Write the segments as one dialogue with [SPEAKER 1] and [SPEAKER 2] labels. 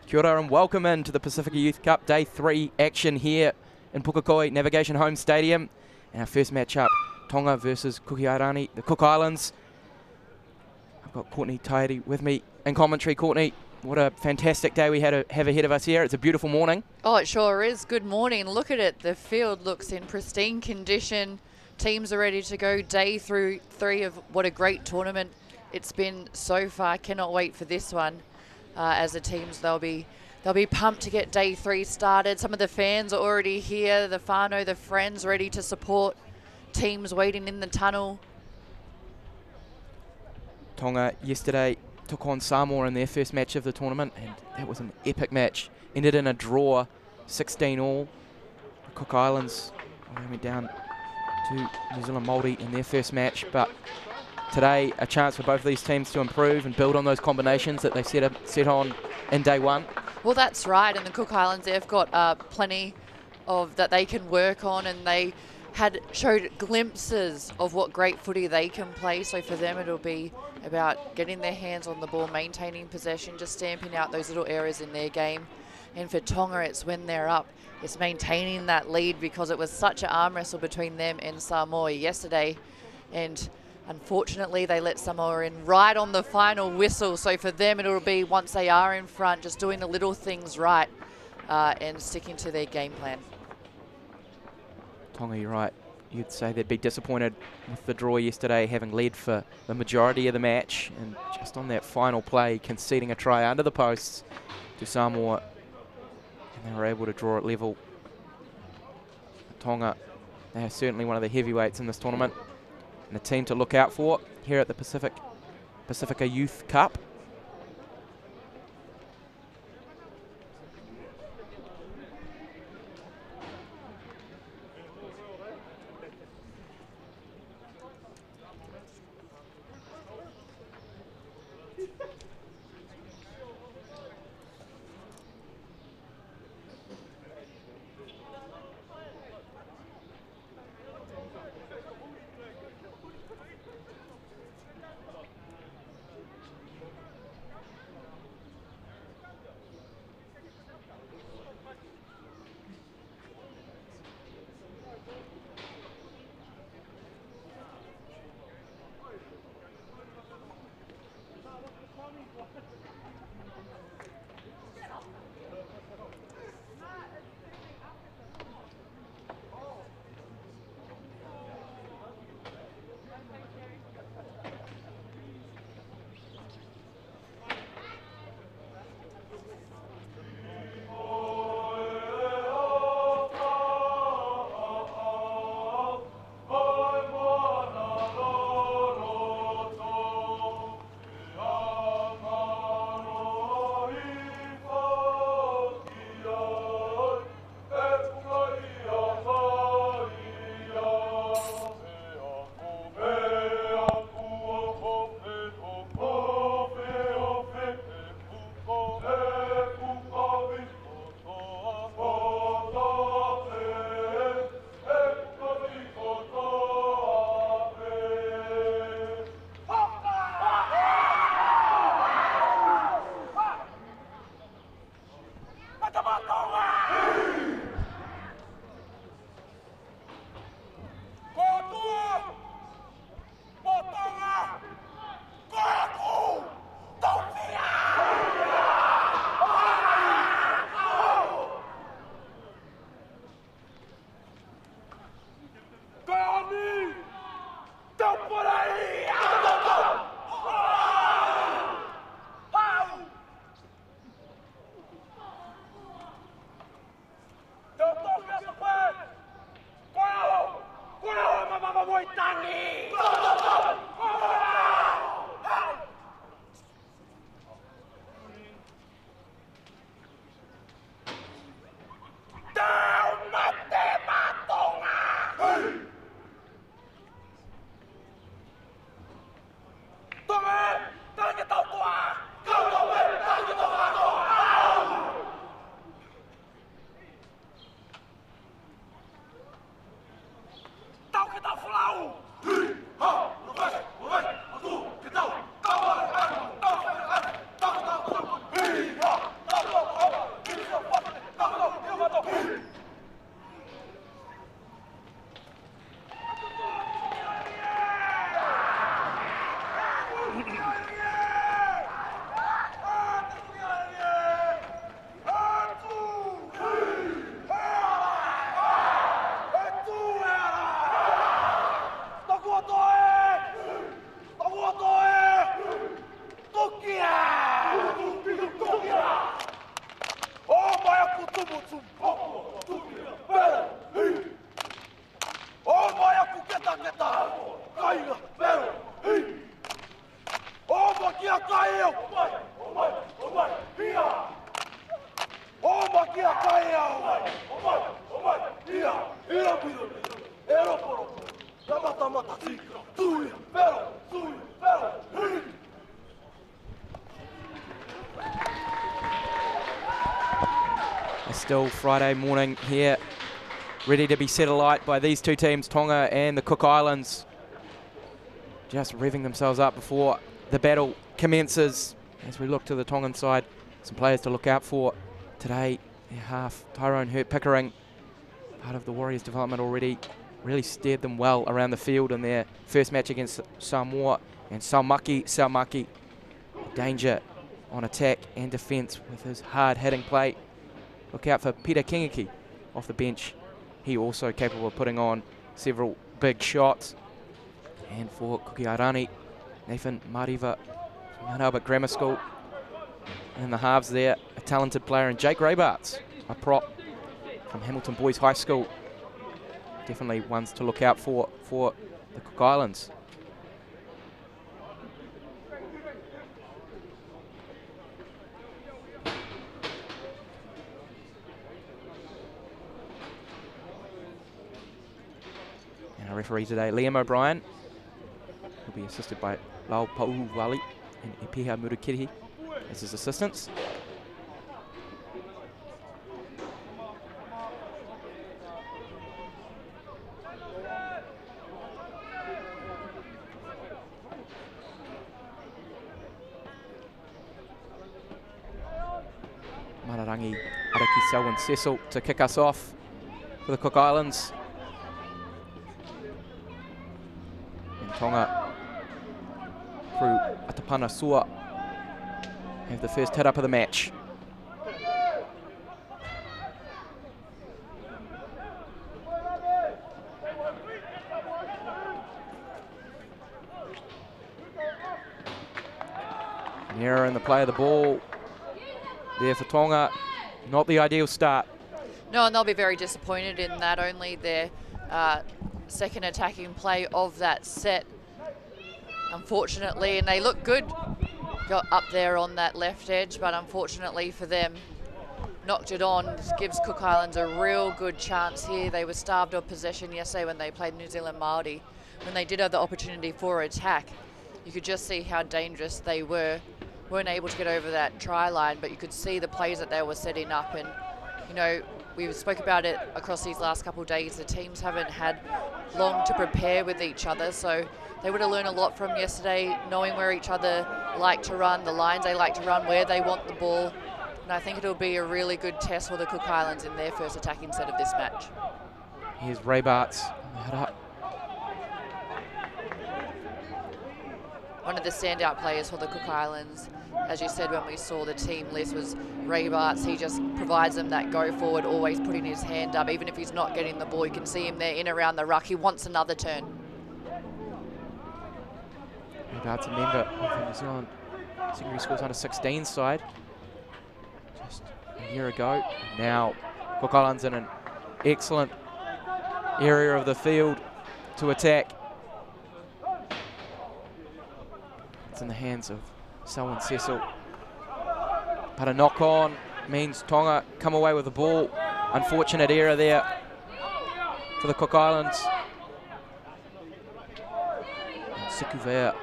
[SPEAKER 1] Kia ora and welcome into the Pasifika Youth Cup Day 3 action here in Pukekohe Navigation Home Stadium. And our first match-up, Tonga versus Kukiairani, the Cook Islands. I've got Courtney Tairi with me in commentary. Courtney, what a fantastic day we have ahead of us here. It's a beautiful morning.
[SPEAKER 2] Oh, it sure is. Good morning. Look at it. The field looks in pristine condition. Teams are ready to go. Day through 3 of what a great tournament it's been so far. Cannot wait for this one. As the teams, they'll be pumped to get day 3 started. Some of the fans are already here. The whānau, the friends ready to support teams waiting in the tunnel.
[SPEAKER 1] Tonga yesterday took on Samoa in their first match of the tournament, and that was an epic match. Ended in a draw, 16-all. The Cook Islands went down to New Zealand Māori in their first match, but today a chance for both of these teams to improve and build on those combinations that they set on in day 1.
[SPEAKER 2] Well, that's right, and the Cook Islands, they've got plenty of that they can work on, and they showed glimpses of what great footy they can play. So for them, it'll be about getting their hands on the ball, maintaining possession, just stamping out those little errors in their game. And for Tonga, it's when they're up, it's maintaining that lead, because it was such an arm wrestle between them and Samoa yesterday. And unfortunately, they let Samoa in right on the final whistle. So for them, it'll be, once they are in front, just doing the little things right and sticking to their game plan.
[SPEAKER 1] Tonga, you're right. You'd say they'd be disappointed with the draw yesterday, having led for the majority of the match, and just on that final play, conceding a try under the posts to Samoa, and they were able to draw it level. Tonga, they are certainly one of the heavyweights in this tournament, and a team to look out for here at the Pasifika Youth Cup. It's still Friday morning here, ready to be set alight by these two teams, Tonga and the Cook Islands. Just revving themselves up before the battle commences. As we look to the Tongan side, some players to look out for today. Their half, Tyrone Hurt-Pickering, part of the Warriors development already, really steered them well around the field in their first match against Samoa. And Saumaki, danger on attack and defence with his hard-hitting play. Look out for Peter Kingiki off the bench. He also capable of putting on several big shots. And for Kukiarani, Nathan Mariva from Mount Albert Grammar School. And in the halves there, a talented player, and Jake Raybarts, a prop from Hamilton Boys High School. Definitely ones to look out for the Cook Islands. And our referee today, Liam O'Brien, will be assisted by Lau Pauwali and Epeha Murukiri as his assistants. Mararangi Araki Selwyn Cecil to kick us off for the Cook Islands. And Tonga through Atapana Sua have the first hit up of the match. An error in the play of the ball there for Tonga. Not the ideal start.
[SPEAKER 2] No, and they'll be very disappointed in that. Only their second attacking play of that set, unfortunately, and they look good. Got up there on that left edge, but unfortunately for them, knocked it on. This gives Cook Islands a real good chance here. They were starved of possession yesterday when they played New Zealand Māori. When they did have the opportunity for attack, you could just see how dangerous they were. Weren't able to get over that try line, but you could see the plays that they were setting up. And, you know, we spoke about it across these last couple of days. The teams haven't had long to prepare with each other, so they would have learned a lot from yesterday, knowing where each other like to run, the lines they like to run, where they want the ball. And I think it'll be a really good test for the Cook Islands in their first attacking set of this match.
[SPEAKER 1] Here's Raybarts. Head up.
[SPEAKER 2] One of the standout players for the Cook Islands, as you said when we saw the team list, was Raybarts. He just provides them that go forward, always putting his hand up. Even if he's not getting the ball, you can see him there in around the ruck. He wants another turn.
[SPEAKER 1] Raybarts, a member of the New Zealand secondary schools under 16 side just a year ago. Now Cook Islands in an excellent area of the field to attack. It's in the hands of Selwyn Cecil. But a knock on means Tonga come away with the ball. Unfortunate error there for the Cook Islands. And Sikuvea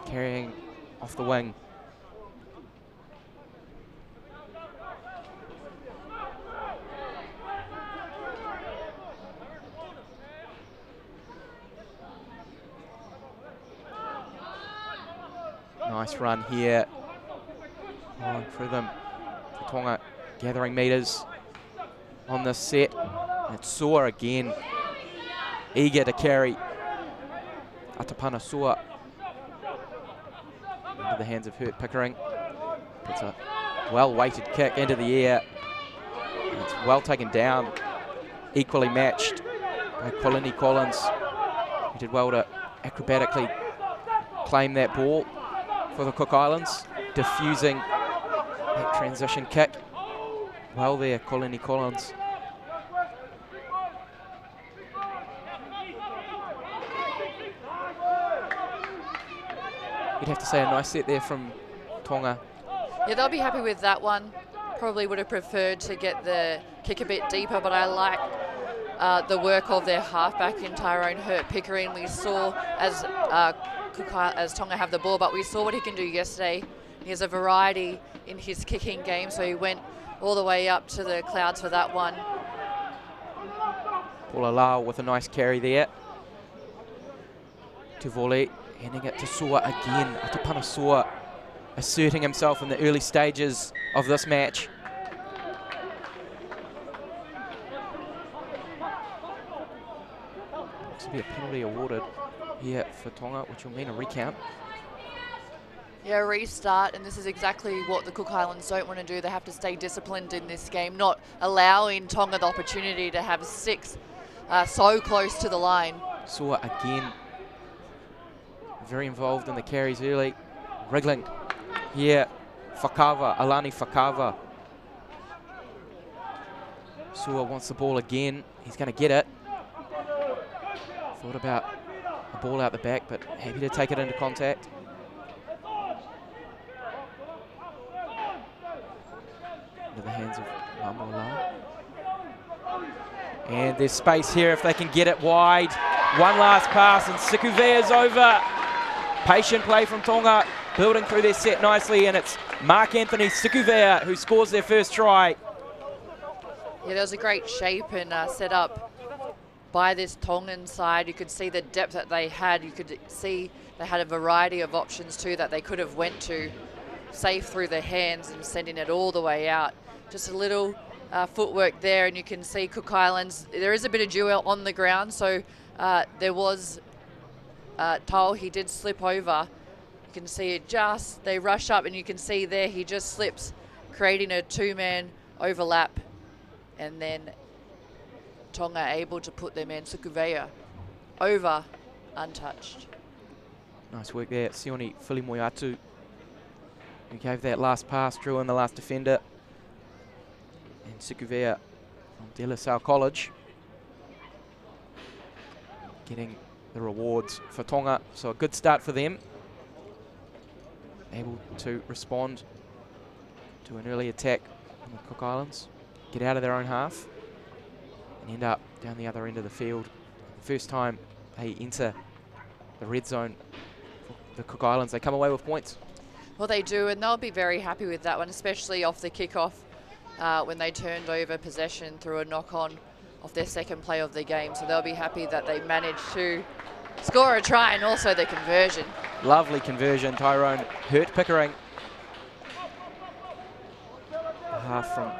[SPEAKER 1] carrying off the wing. Nice run here. Going through them for Tonga, gathering meters on this set. And Sua again, eager to carry. Atapana Sua into the hands of Hurt-Pickering. Puts a well-weighted kick into the air. And it's well taken down, equally matched by Colini Collins. He did well to acrobatically claim that ball for the Cook Islands, diffusing that transition kick. Well there, Colini Collins. you'd have to say a nice set there from Tonga.
[SPEAKER 2] Yeah, they'll be happy with that one. Probably would have preferred to get the kick a bit deeper, but I like the work of their halfback in Tyrone Hurt-Pickering. We saw as Tonga have the ball, but we saw what he can do yesterday. He has a variety in his kicking game, so he went all the way up to the clouds for that one.
[SPEAKER 1] Pulalau with a nice carry there. Tivoli handing it to Sua again. Atapana Sua asserting himself in the early stages of this match. Looks to be a penalty awarded here for Tonga, which will mean a recount.
[SPEAKER 2] Yeah, restart, and this is exactly what the Cook Islands don't want to do. They have to stay disciplined in this game, not allowing Tonga the opportunity to have 6 so close to the line.
[SPEAKER 1] Sua again, very involved in the carries early. Wriggling here, Fakava, Alani Fakava. Sua wants the ball again. He's going to get it. Thought about a ball out the back, but happy to take it into contact. Into the hands of Mamola. And there's space here if they can get it wide. One last pass and Sikuvea's over. Patient play from Tonga, building through their set nicely, and it's Mark Anthony Sikuvea who scores their first try.
[SPEAKER 2] Yeah, there was a great shape and set up by this Tongan side. You could see the depth that they had. You could see they had a variety of options too that they could have went to, safe through their hands and sending it all the way out. Just a little footwork there, and you can see Cook Islands, there is a bit of duel on the ground, so there was Tau, he did slip over. You can see it just, they rush up and you can see there he just slips, creating a 2-man overlap, and then Tonga able to put their man Sukuvea over untouched.
[SPEAKER 1] Nice work there, Sione Filimon who gave that last pass, drew in the last defender. And Sikuvea from De La Salle College getting the rewards for Tonga, so a good start for them. Able to respond to an early attack on the Cook Islands, get out of their own half, and end up down the other end of the field. First time they enter the red zone for the Cook Islands, they come away with points.
[SPEAKER 2] Well, they do, and they'll be very happy with that one, especially off the kickoff when they turned over possession through a knock-on off their second play of the game. So they'll be happy that they managed to score a try and also the conversion.
[SPEAKER 1] Lovely conversion, Tyrone Hurt-Pickering. A half from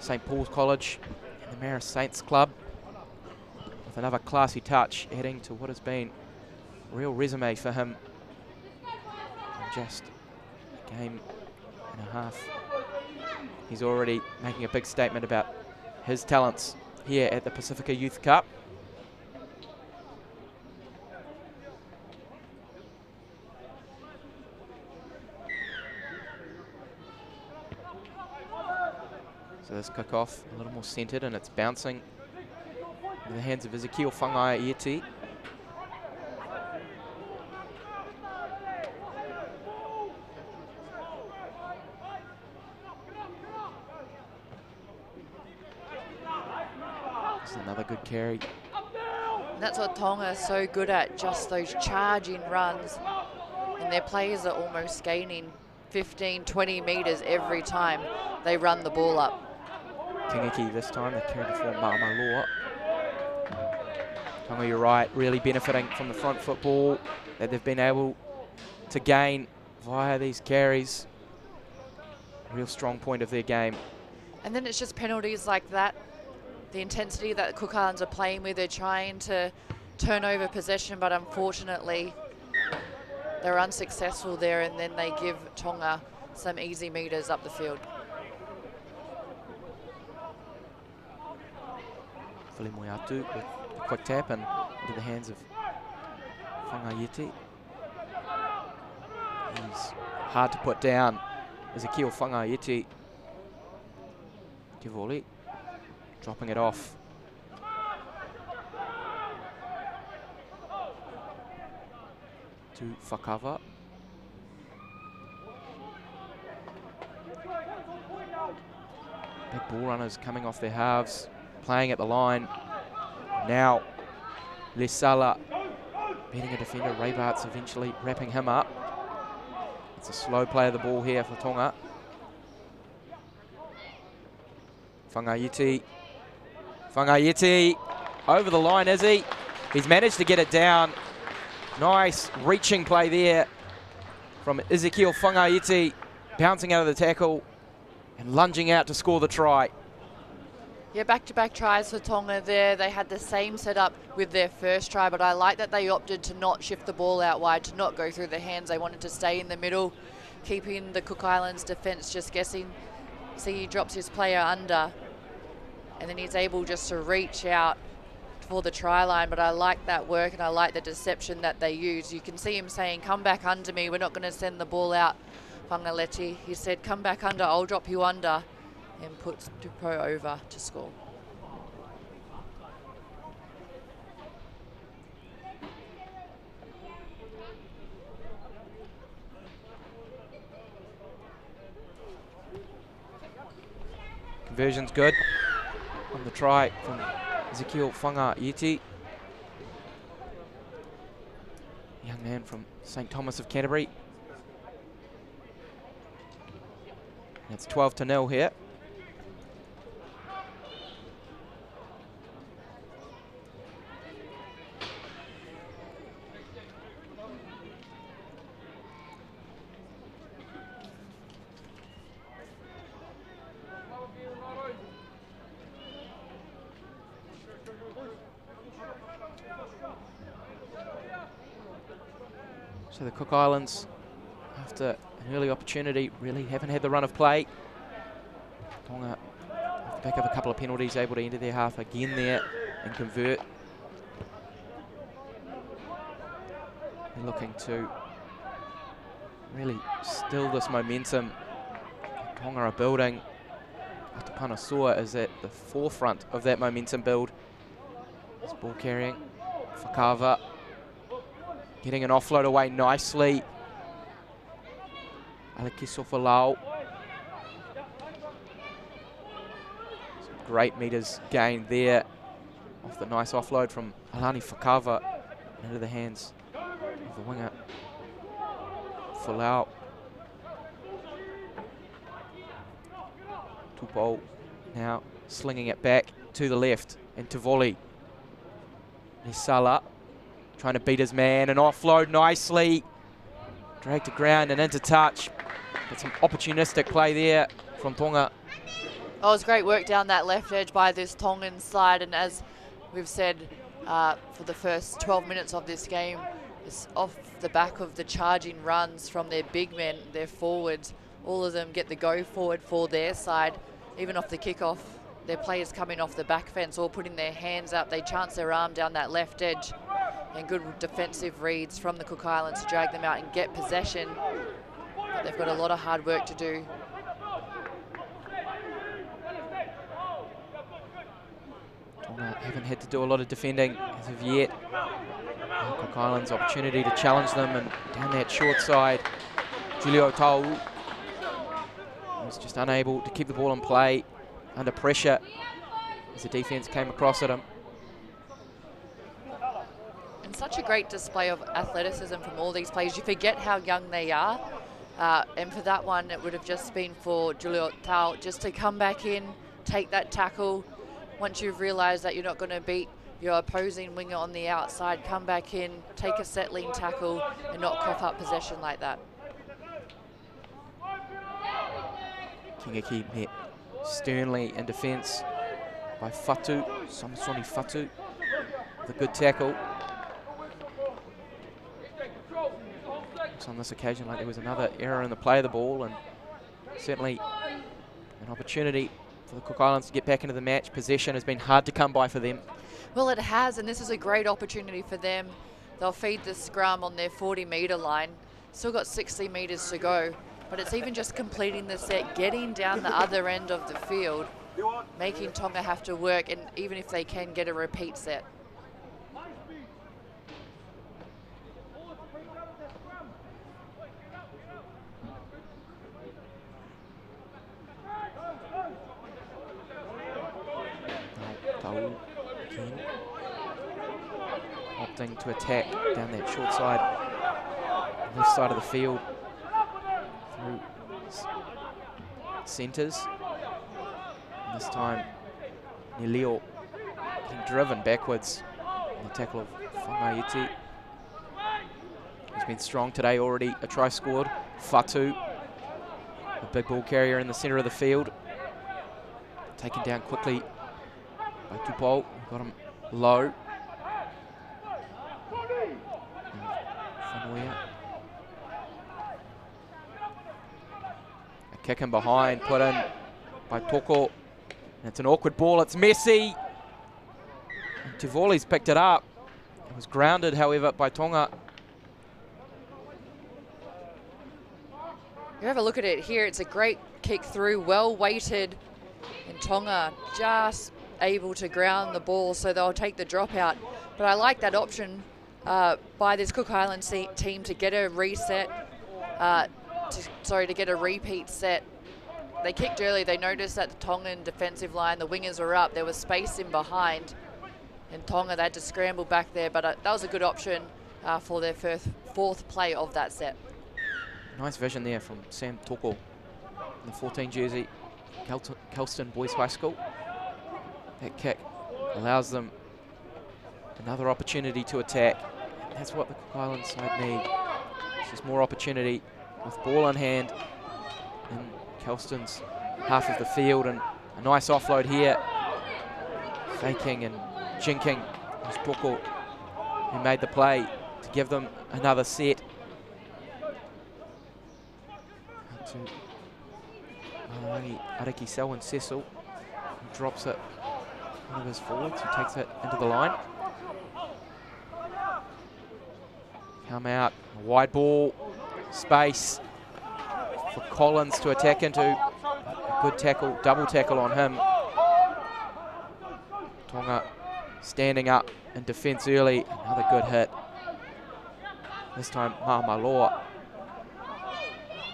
[SPEAKER 1] St. Paul's College and the Marist Saints Club. With another classy touch, adding to what has been a real resume for him in just a game and a half. He's already making a big statement about his talents here at the Pasifika Youth Cup. So this kick-off a little more centred, and it's bouncing in the hands of Ezekiel Whangai-Ieti. Another good carry.
[SPEAKER 2] And that's what Tonga is so good at, just those charging runs. And their players are almost gaining 15, 20 metres every time they run the ball up.
[SPEAKER 1] Kingiki this time, they carried it for Ma'amaloa. Tonga, you're right, really benefiting from the front football that they've been able to gain via these carries. Real strong point of their game.
[SPEAKER 2] And then it's just penalties like that. The intensity that the Cook Islands are playing with, they're trying to turn over possession, but unfortunately they're unsuccessful there, and then they give Tonga some easy metres up the field.
[SPEAKER 1] Filimon with a quick tap and into the hands of Whangai-Ieti. He's hard to put down. Ezekiel Whangai-Ieti. Tivoli dropping it off. To Fakava. good ball runners coming off their halves, playing at the line. Now, Lesala beating a defender. Raybart's eventually wrapping him up. It's a slow play of the ball here for Tonga. Whangaiti. Whangaiti over the line, is he? He's managed to get it down. Nice reaching play there from Ezekiel Whangaiti, bouncing out of the tackle and lunging out to score the try.
[SPEAKER 2] Yeah, back-to-back tries for Tonga there. They had the same setup with their first try, but I like that they opted to not shift the ball out wide, to not go through the hands. They wanted to stay in the middle, keeping the Cook Islands defence just guessing. See, he drops his player under, and then he's able just to reach out for the try line. But I like that work, and I like the deception that they use. You can see him saying, come back under me. We're not going to send the ball out, Whangaleti. He said, come back under, I'll drop you under, and puts Tupou over to score.
[SPEAKER 1] Conversion's good on the try from Ezekiel Whangaiti. Young man from St. Thomas of Canterbury. It's 12-0 here. So the Cook Islands, after an early opportunity, really haven't had the run of play. Tonga, off the back of a couple of penalties, able to enter their half again there and convert. They're looking to really still this momentum. Tonga are building. Atapanasoa is at the forefront of that momentum build. It's ball carrying. Whakava getting an offload away nicely. Alakisofalau. Some great meters gained there off the nice offload from Alani Whakava into the hands of the winger Folau. Tupou now slinging it back to the left and to volley. Nisala trying to beat his man and offload nicely. Dragged to ground and into touch. But some opportunistic play there from Tonga.
[SPEAKER 2] Oh, it was great work down that left edge by this Tongan side, and as we've said for the first 12 minutes of this game, it's off the back of the charging runs from their big men, their forwards. All of them get the go forward for their side. Even off the kickoff, their players coming off the back fence, all putting their hands up. They chance their arm down that left edge, and good defensive reads from the Cook Islands to drag them out and get possession. But they've got a lot of hard work to do.
[SPEAKER 1] Tonga haven't had to do a lot of defending as of yet. Cook Islands opportunity to challenge them, and down that short side, Julio Tau was just unable to keep the ball in play under pressure as the defense came across at him.
[SPEAKER 2] And such a great display of athleticism from all these players. You forget how young they are. And for that one, it would have just been for Julio Tau just to come back in, take that tackle. Once you've realised that you're not going to beat your opposing winger on the outside, come back in, take a settling tackle and not cough up possession like that.
[SPEAKER 1] Kingaki met sternly in defence by Fatu, Samasoni Fatu, with a good tackle. Looks on this occasion like there was another error in the play of the ball, and certainly an opportunity for the Cook Islands to get back into the match. Possession has been hard to come by for them.
[SPEAKER 2] Well, it has, and this is a great opportunity for them. They'll feed the scrum on their 40-metre line. Still got 60 metres to go, but it's even just completing the set, getting down the other end of the field, making Tonga have to work, and even if they can, get a repeat set.
[SPEAKER 1] Kau again, opting to attack down that short side, left side of the field, through centres. And this time, Nilio getting driven backwards on the tackle of Whangaiti. He's been strong today already, a try scored. Fatu, a big ball carrier in the centre of the field. Taken down quickly by Tupou, got him low. Whanuia. A kick in behind, put in by Toko. And it's an awkward ball, it's messy. And Tivoli's picked it up. It was grounded, however, by Tonga.
[SPEAKER 2] You have a look at it here, it's a great kick through, well weighted, and Tonga just able to ground the ball, so they'll take the drop out. But I like that option by this Cook Islands team to get a reset, to get a repeat set. They kicked early, they noticed that the Tongan defensive line, the wingers were up, there was space in behind, and Tonga, they had to scramble back there, but that was a good option for their fourth play of that set.
[SPEAKER 1] Nice vision there from Sam Toko in the 14 jersey, Kelston Boys High School. That kick allows them another opportunity to attack. And that's what the Cook Islands side need. It's just more opportunity with ball in hand in Kelston's half of the field, and a nice offload here. Faking and jinking. It was Toko who made the play to give them another set. To Ariki Selwyn Cecil, who drops it, one of his forwards, who takes it into the line. Come out, a wide ball, space for Collins to attack into. A good tackle, double tackle on him. Tonga standing up in defence early, another good hit. This time Mahamaloa.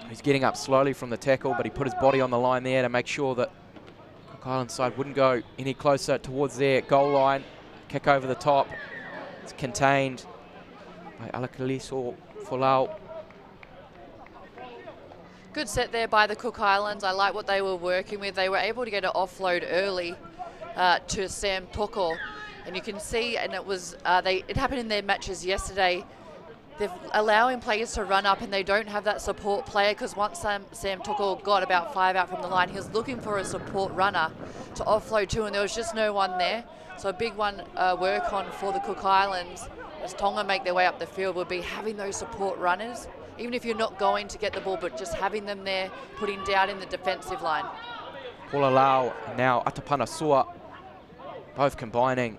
[SPEAKER 1] He's getting up slowly from the tackle, but he put his body on the line there to make sure that Cook Islands side wouldn't go any closer towards their goal line. Kick over the top. It's contained by Alakaliso Folau.
[SPEAKER 2] Good set there by the Cook Islands. I like what they were working with. They were able to get an offload early to Sam Toko. And you can see, and it happened in their matches yesterday, they're allowing players to run up and they don't have that support player, because once Sam Toko got about 5 out from the line, he was looking for a support runner to offload to, and there was just no one there. So a big one work on for the Cook Islands as Tonga make their way up the field would be having those support runners, even if you're not going to get the ball, but just having them there, putting down in the defensive line.
[SPEAKER 1] Kolalau and now Atapana Sua, both combining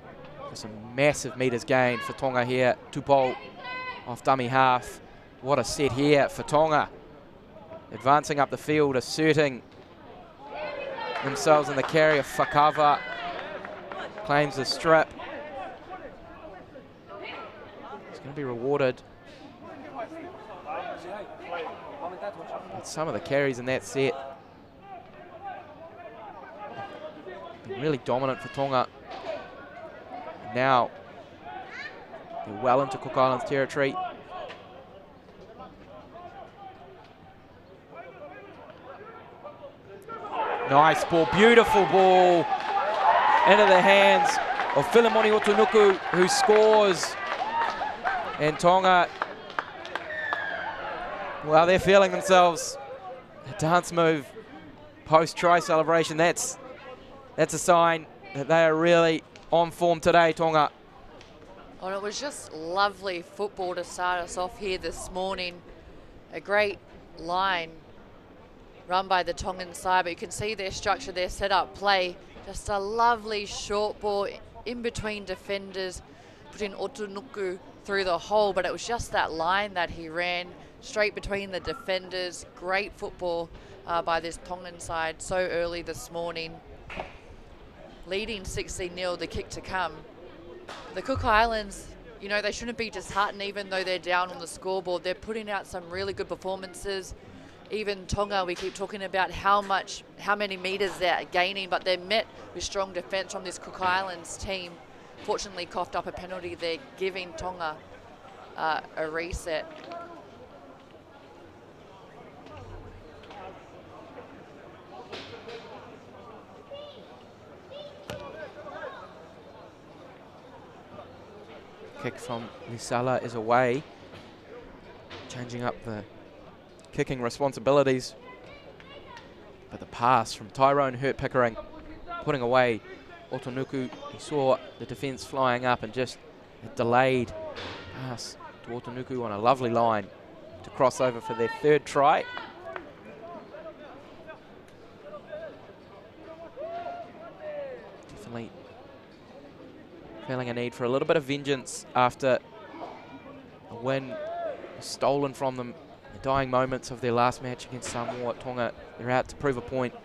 [SPEAKER 1] for some massive metres gain for Tonga here. Tupou off dummy half. What a set here for Tonga. Advancing up the field, asserting themselves in the carrier. Fakava claims the strip. He's going to be rewarded. But some of the carries in that set been really dominant for Tonga. Now they're well into Cook Islands territory. Nice ball, beautiful ball into the hands of Filimon Uku, who scores. And Tonga, well, they're feeling themselves. A dance move post-try celebration. That's a sign that they are really on form today, Tonga.
[SPEAKER 2] Well, it was just lovely football to start us off here this morning. A great line run by the Tongan side, but you can see their structure, their set-up play. Just a lovely short ball in between defenders, putting Otunuku through the hole, but it was just that line that he ran straight between the defenders. Great football by this Tongan side so early this morning. Leading 16-0, the kick to come. The Cook Islands, you know, they shouldn't be disheartened even though they're down on the scoreboard. They're putting out some really good performances. even Tonga, we keep talking about how many metres they're gaining, but they're met with strong defence from this Cook Islands team. Fortunately coughed up a penalty there, giving Tonga a reset.
[SPEAKER 1] Kick from Lisala is away, changing up the kicking responsibilities. But the pass from Tyrone Hurt-Pickering, putting away Otonuku. He saw the defence flying up and just a delayed pass to Otonuku on a lovely line to cross over for their third try. Definitely feeling a need for a little bit of vengeance after a win was stolen from them. The dying moments of their last match against Samoa. Tonga, they're out to prove a point.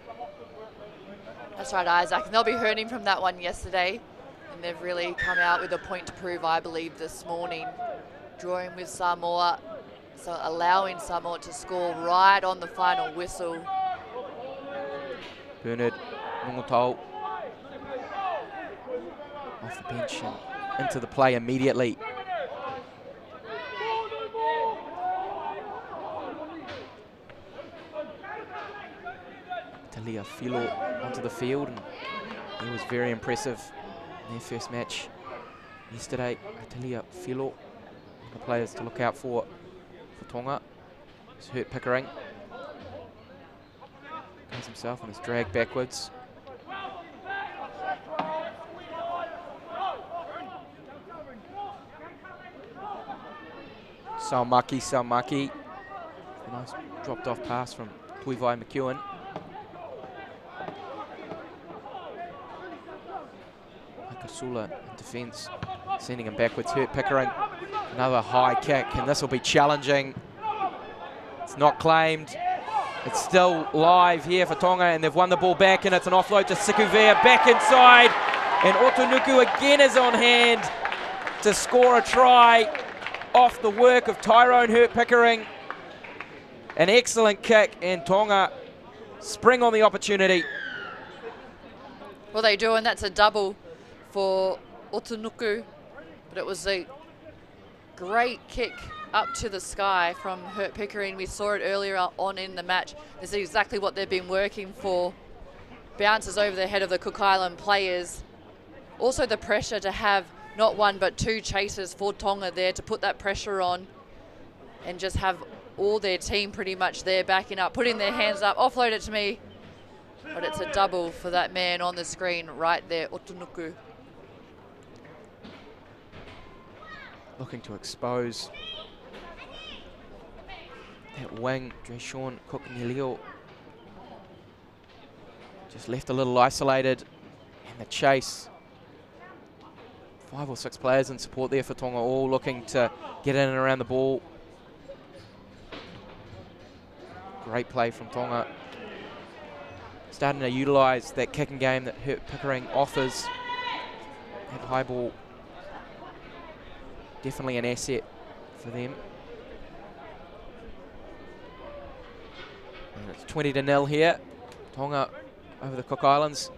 [SPEAKER 2] That's right, Isaac. And they'll be hurting from that one yesterday. And they've really come out with a point to prove, I believe, this morning. Drawing with Samoa, so allowing Samoa to score right on the final whistle.
[SPEAKER 1] Bernard Nongotol off the bench and into the play immediately. Talia Filo onto the field, and he was very impressive in their first match yesterday. Talia Filo, the players to look out for Tonga. He's Hurt-Pickering. Goes himself and is dragged backwards. Salmaki. A nice dropped off pass from Tuivai McEwen. Makasula in defence, sending him backwards. Hurt-Pickering, another high kick, and this will be challenging. It's not claimed. It's still live here for Tonga, and they've won the ball back, and it's an offload to Sikuvea, back inside, and Otonuku again is on hand to score a try off the work of Tyrone Hurt-Pickering. An excellent kick, and Tonga spring on the opportunity.
[SPEAKER 2] Well, they do, and that's a double for Otonuku, but it was a great kick up to the sky from Hurt-Pickering. We saw it earlier on in the match. This is exactly what they've been working for. Bounces over the head of the Cook Island players. Also the pressure to have not one but two chasers for Tonga there to put that pressure on and just have all their team pretty much there backing up, putting their hands up. Offload it to me. But it's a double for that man on the screen right there, Otonuku.
[SPEAKER 1] Looking to expose that wing. Dreshawn Cook-Nilio just left a little isolated, and the chase. 5 or 6 players in support there for Tonga, all looking to get in and around the ball. Great play from Tonga. Starting to utilise that kicking game that Hurt-Pickering offers. That high ball, definitely an asset for them. And it's 20-0 here. Tonga over the Cook Islands.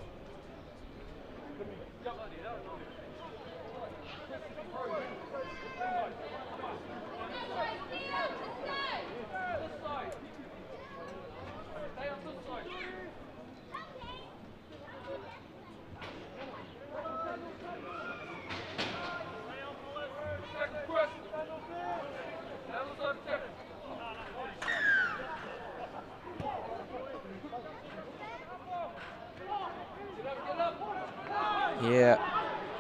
[SPEAKER 1] Yeah,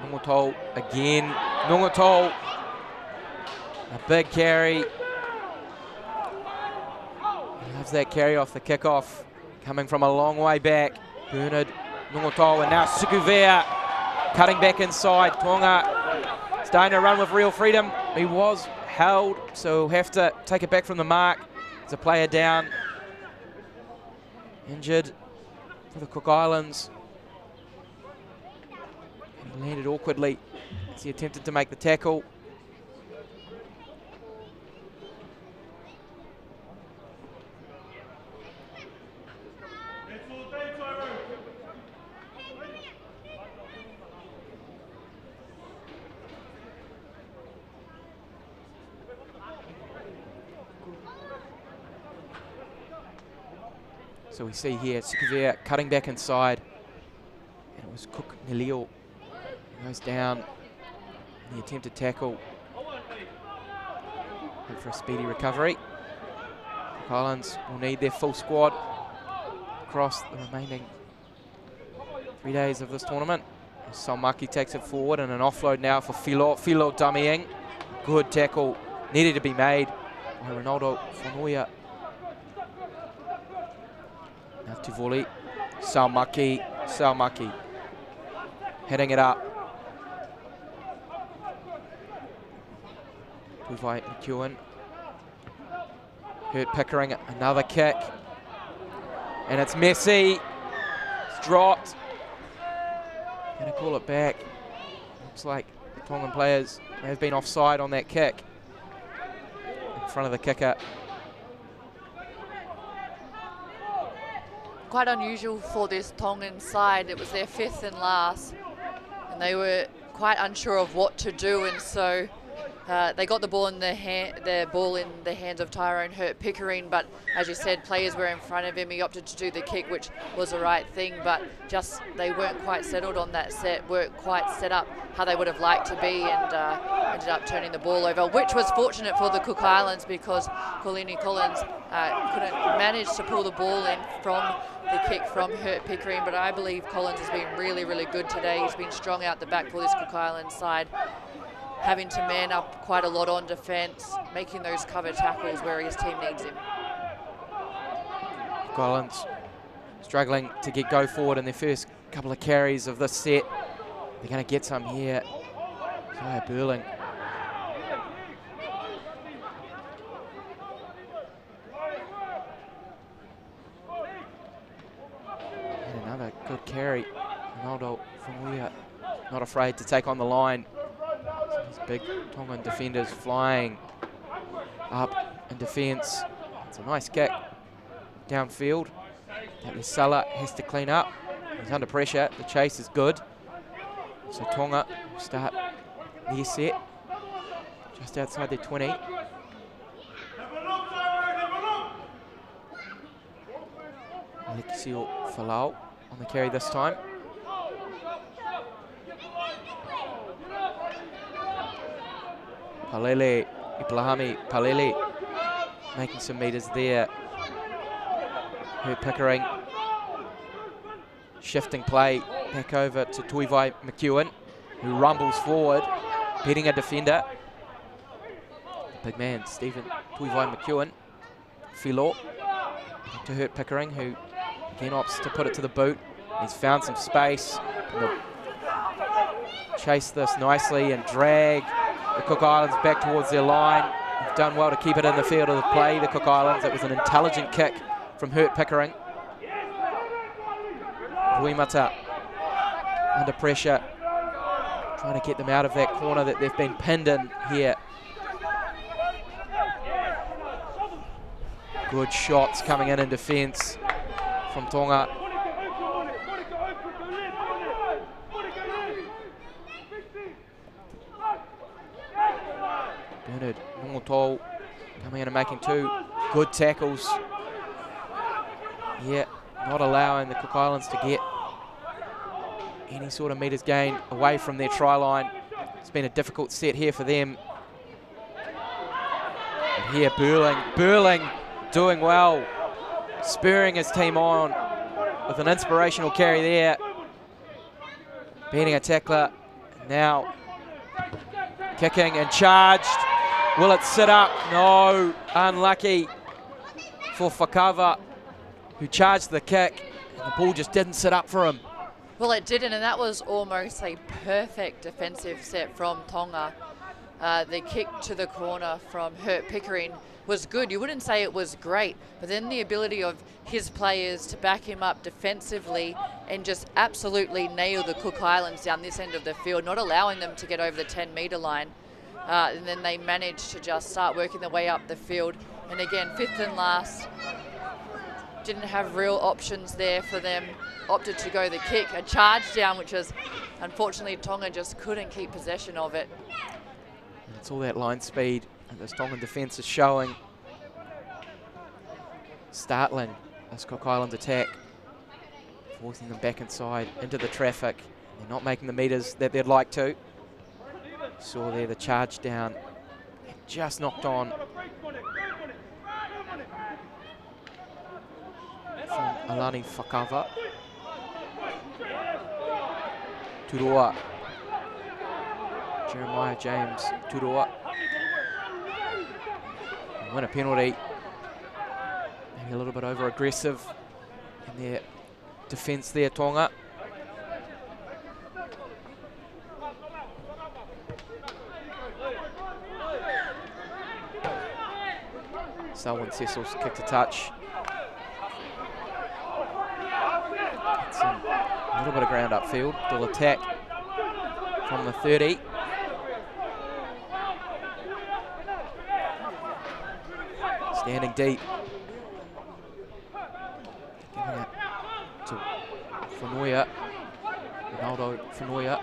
[SPEAKER 1] Nongotol again. Nongotol, a big carry. He loves that carry off the kickoff, coming from a long way back. Bernard Nongotol, and now Sikuvea cutting back inside. Tonga starting to run with real freedom. He was held, so he'll have to take it back from the mark. There's a player down, injured for the Cook Islands. He landed awkwardly as he attempted to make the tackle. So we see here, Sikavia cutting back inside. And it was Cook Nilio who goes down in the attempted tackle. Hope for a speedy recovery. Cook Islands will need their full squad across the remaining 3 days of this tournament. Salmaki takes it forward and an offload now for Filo. Filo dummying. Good tackle. Needed to be made by Ronaldo Fonoia. Now to volley. Salmaki. Salmaki. Heading it up. Puvai McEwen. Hurt Pickering. Another kick. And it's messy. It's dropped. Gonna call it back. Looks like the Tongan players may have been offside on that kick in front of the kicker.
[SPEAKER 2] Quite unusual for this Tongan side. It was their 5th and last, and they were quite unsure of what to do, and so they got the ball in the hands of Tyrone Hurt Pickering, but as you said, players were in front of him. He opted to do the kick, which was the right thing, but just they weren't quite settled on that set, weren't quite set up how they would have liked to be, and ended up turning the ball over, which was fortunate for the Cook Islands because Colini Collins couldn't manage to pull the ball in from the kick from Hurt Pickering, but I believe Collins has been really, really good today. He's been strong out the back for this Cook Islands side, having to man up quite a lot on defence, making those cover tackles where his team needs him.
[SPEAKER 1] Cook Islands struggling to get go forward in their first couple of carries of this set. They're going to get some here. Zaya Burling. And another good carry. Ronaldo Fonoia not afraid to take on the line. These big Tongan defenders flying up in defence. It's a nice kick downfield that Lisala has to clean up. He's under pressure. The chase is good. So Tonga will start their set just outside their 20. Alexio Falau on the carry this time. Palele, Ibrahimi Palele making some meters there. Hurt Pickering. Shifting play back over to Tuivai McEwen, who rumbles forward, beating a defender. Big man, Stephen Tuivai McEwen. Philo to Hurt Pickering, who again opts to put it to the boot. He's found some space. Chase this nicely and drag the Cook Islands back towards their line. They've done well to keep it in the field of the play, the Cook Islands. It was an intelligent kick from Hurt Pickering. Ruimata under pressure, trying to get them out of that corner that they've been pinned in here. Good shots coming in defence from Tonga. Bernard Nongotol coming in and making 2 good tackles. Yeah, not allowing the Cook Islands to get any sort of meters gain away from their try line. It's been a difficult set here for them. And here Burling doing well, spurring his team on with an inspirational carry there. Beating a tackler, now kicking and charged. Will it sit up? No, unlucky for Fakava, who charged the kick, and the ball just didn't sit up for him.
[SPEAKER 2] Well, it didn't, and that was almost a perfect defensive set from Tonga. The kick to the corner from Hurt Pickering was good. You wouldn't say it was great, but then the ability of his players to back him up defensively and just absolutely nail the Cook Islands down this end of the field, not allowing them to get over the 10-metre line. And then they managed to just start working their way up the field. And again, 5th and last, didn't have real options there for them. Opted to go the kick, a charge down, which was unfortunately Tonga just couldn't keep possession of it.
[SPEAKER 1] And it's all that line speed that this Tongan defence is showing. Startling this Cook Islands attack, forcing them back inside into the traffic. They're not making the meters that they'd like to. Saw there the charge down, just knocked on from Alani Whakava. Turoa. Jeremiah James Turoa. Win a penalty. Maybe a little bit over aggressive in their defence there, Tonga. Selwyn Cecil's kick to touch. A little bit of ground upfield. They'll attack from the 30. Standing deep. Giving it to Whanoia. Ronaldo Whanoia.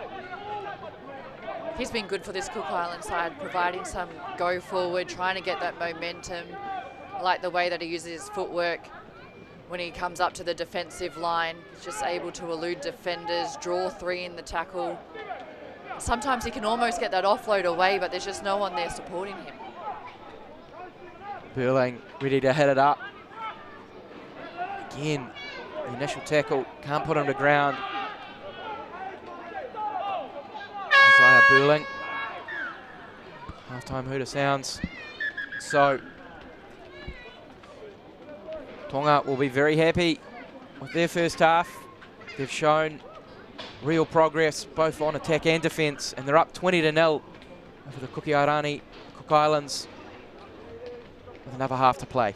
[SPEAKER 2] He's been good for this Cook Island side, providing some go forward, trying to get that momentum. I like the way that he uses his footwork when he comes up to the defensive line. He's just able to elude defenders, draw three in the tackle. Sometimes he can almost get that offload away, but there's just no one there supporting him.
[SPEAKER 1] Burling ready to hit it up. Again, the initial tackle, can't put him to ground. Isaiah Burling. Half-time hooter sounds. So, Tonga will be very happy with their first half. They've shown real progress both on attack and defence, and they're up 20-0 over the Cook Islands with another half to play.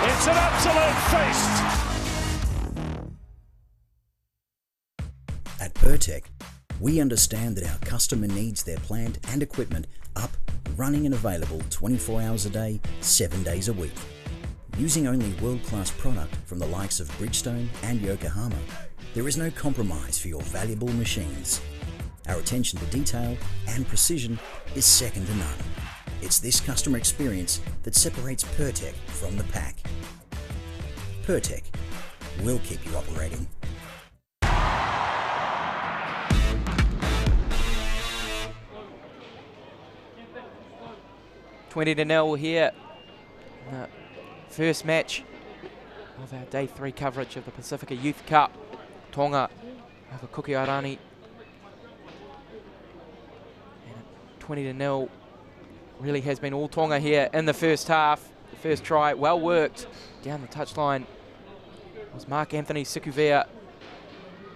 [SPEAKER 3] It's an absolute feast.
[SPEAKER 4] At Pertec, we understand that our customer needs their plant and equipment up, running and available 24 hours a day, 7 days a week. Using only world-class product from the likes of Bridgestone and Yokohama, there is no compromise for your valuable machines. Our attention to detail and precision is second to none. It's this customer experience that separates Pertec from the pack. Pertec will keep you operating.
[SPEAKER 1] $20-0 here. The first match of our Day 3 coverage of the Pasifika Youth Cup. Tonga over Kukiarani. And 20-0 really has been all Tonga here in the first half. The first try, well worked down the touchline, was Mark Anthony Sikuvea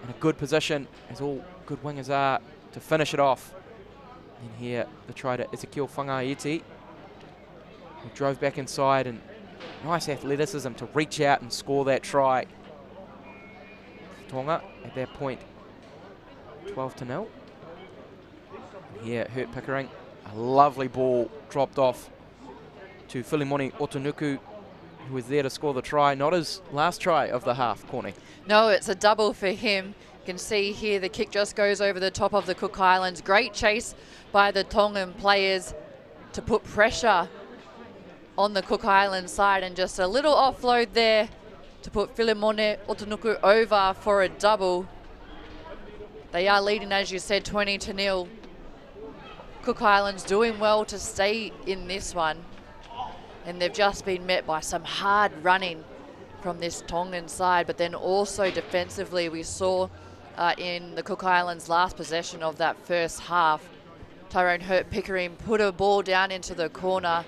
[SPEAKER 1] in a good position, as all good wingers are, to finish it off. And here the try to Ezekiel Whangaiti, who drove back inside, and nice athleticism to reach out and score that try. Tonga at that point 12-0. Here Hurt Pickering, a lovely ball dropped off to Filimon Uku, who was there to score the try. Not his last try of the half, Courtney.
[SPEAKER 2] No, it's a double for him. You can see here the kick just goes over the top of the Cook Islands. Great chase by the Tongan players to put pressure on the Cook Islands side, and just a little offload there to put Filimon Uku over for a double. They are leading, as you said, 20-0. Cook Islands doing well to stay in this one. And they've just been met by some hard running from this Tongan side. But then also defensively, we saw in the Cook Islands' last possession of that first half, Tyrone Hurt-Pickering put a ball down into the corner,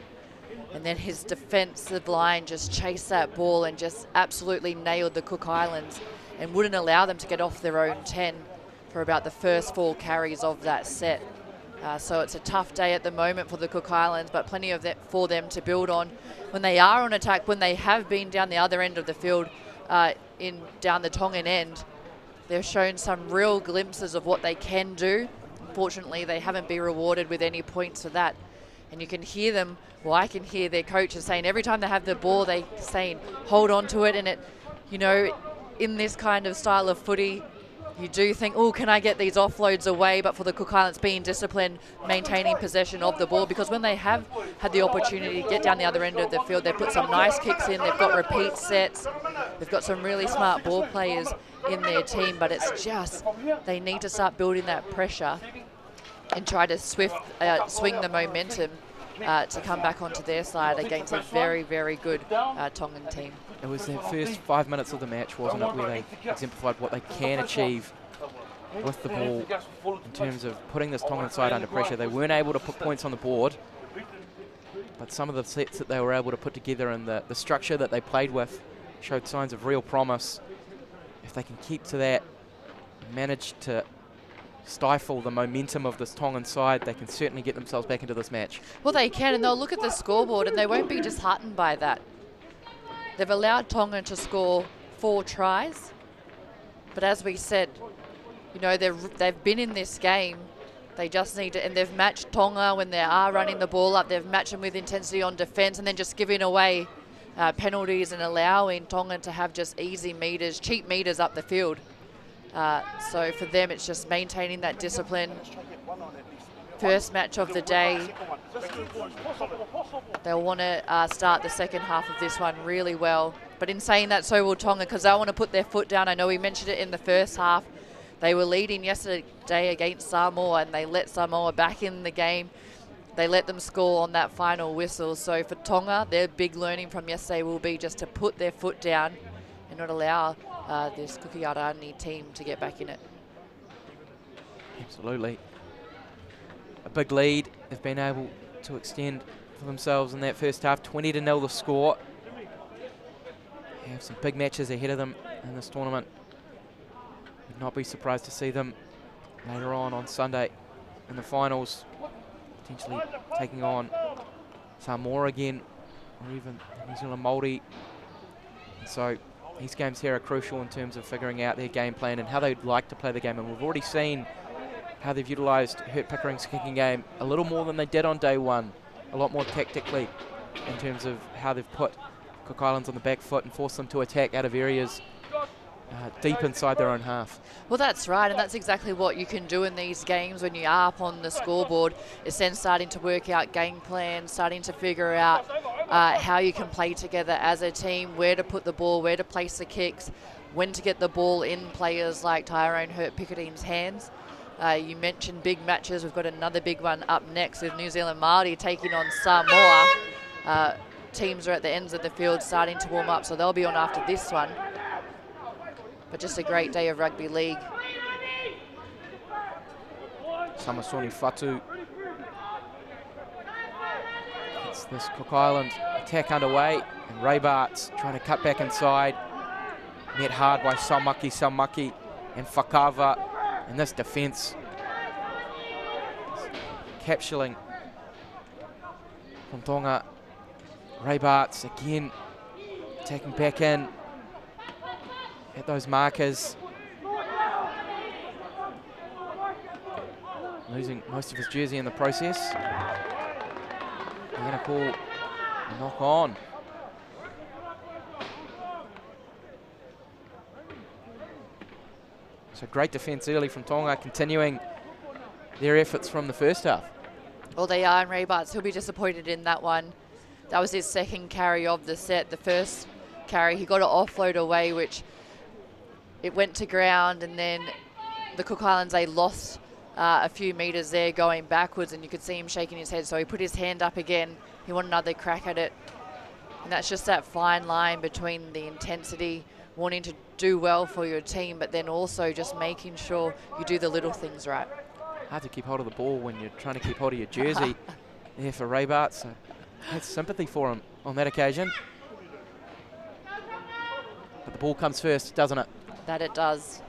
[SPEAKER 2] and then his defensive line just chased that ball and just absolutely nailed the Cook Islands and wouldn't allow them to get off their own 10 for about the first 4 carries of that set. So it's a tough day at the moment for the Cook Islands, but plenty of that for them to build on when they are on attack, when they have been down the other end of the field, down the Tongan end. They've shown some real glimpses of what they can do. Unfortunately, they haven't been rewarded with any points for that. And you can hear them, well, I can hear their coaches saying every time they have the ball, they saying, hold on to it. And it, you know, in this kind of style of footy, you do think, oh, can I get these offloads away? But for the Cook Islands, being disciplined, maintaining possession of the ball, because when they have had the opportunity to get down the other end of the field, they put some nice kicks in, they've got repeat sets, they've got some really smart ball players in their team, but it's just, they need to start building that pressure and try to swing the momentum to come back onto their side against a very, very good Tongan team.
[SPEAKER 1] It was their first 5 minutes of the match, wasn't it, where they exemplified what they can achieve with the ball in terms of putting this Tongan side under pressure. They weren't able to put points on the board, but some of the sets that they were able to put together and the structure that they played with showed signs of real promise. If they can keep to that, manage to stifle the momentum of this Tongan side, they can certainly get themselves back into this match.
[SPEAKER 2] Well, they can, and they'll look at the scoreboard and they won't be disheartened by that. They've allowed Tonga to score 4 tries, but as we said, you know, they've been in this game. They just need to, and they've matched Tonga when they are running the ball up. They've matched them with intensity on defence, and then just giving away penalties and allowing Tonga to have just easy meters, cheap meters up the field. So for them, it's just maintaining that discipline. First match of the day. They'll want to start the second half of this one really well. But in saying that, so will Tonga, because they want to put their foot down. I know we mentioned it in the first half. They were leading yesterday against Samoa, and they let Samoa back in the game. They let them score on that final whistle. So for Tonga, their big learning from yesterday will be just to put their foot down and not allow this Kukiarani team to get back in it.
[SPEAKER 1] Absolutely. A big lead they've been able to extend for themselves in that first half. 20-0 the score. They have some big matches ahead of them in this tournament. Would not be surprised to see them later on Sunday in the finals, potentially taking on Samoa again, or even the New Zealand Māori. And so these games here are crucial in terms of figuring out their game plan and how they'd like to play the game. And we've already seen how they've utilised Hurt-Pickering's kicking game a little more than they did on day one, a lot more tactically in terms of how they've put Cook Islands on the back foot and forced them to attack out of areas deep inside their own half.
[SPEAKER 2] Well, that's right, and that's exactly what you can do in these games when you are up on the scoreboard, is then starting to work out game plans, starting to figure out how you can play together as a team, where to put the ball, where to place the kicks, when to get the ball in players like Tyrone Hurt-Pickering's hands. You mentioned big matches. We've got another big one up next with New Zealand Māori taking on Samoa. Teams are at the ends of the field starting to warm up, so they'll be on after this one. But just a great day of rugby league.
[SPEAKER 1] Samasoni Fatu. It's this Cook Island attack underway, and Ray Bart's trying to cut back inside. Met hard by Samaki and Whakava. And this defence capturing from Tonga. Ray Bart's again attacking back in at those markers. Losing most of his jersey in the process. They're going to call a knock on. So great defence early from Tonga, continuing their efforts from the first half.
[SPEAKER 2] Well, they are, and Ray Bartz, he'll be disappointed in that one. That was his second carry of the set. The first carry, he got an offload away, which it went to ground, and then the Cook Islands, they lost a few metres there going backwards, and you could see him shaking his head. So he put his hand up again. He wanted another crack at it. And that's just that fine line between the intensity, wanting to do well for your team, but then also just making sure you do the little things right.
[SPEAKER 1] Hard to keep hold of the ball when you're trying to keep hold of your jersey there for Raybart. So I had sympathy for him on that occasion. But the ball comes first, doesn't it?
[SPEAKER 2] That it does.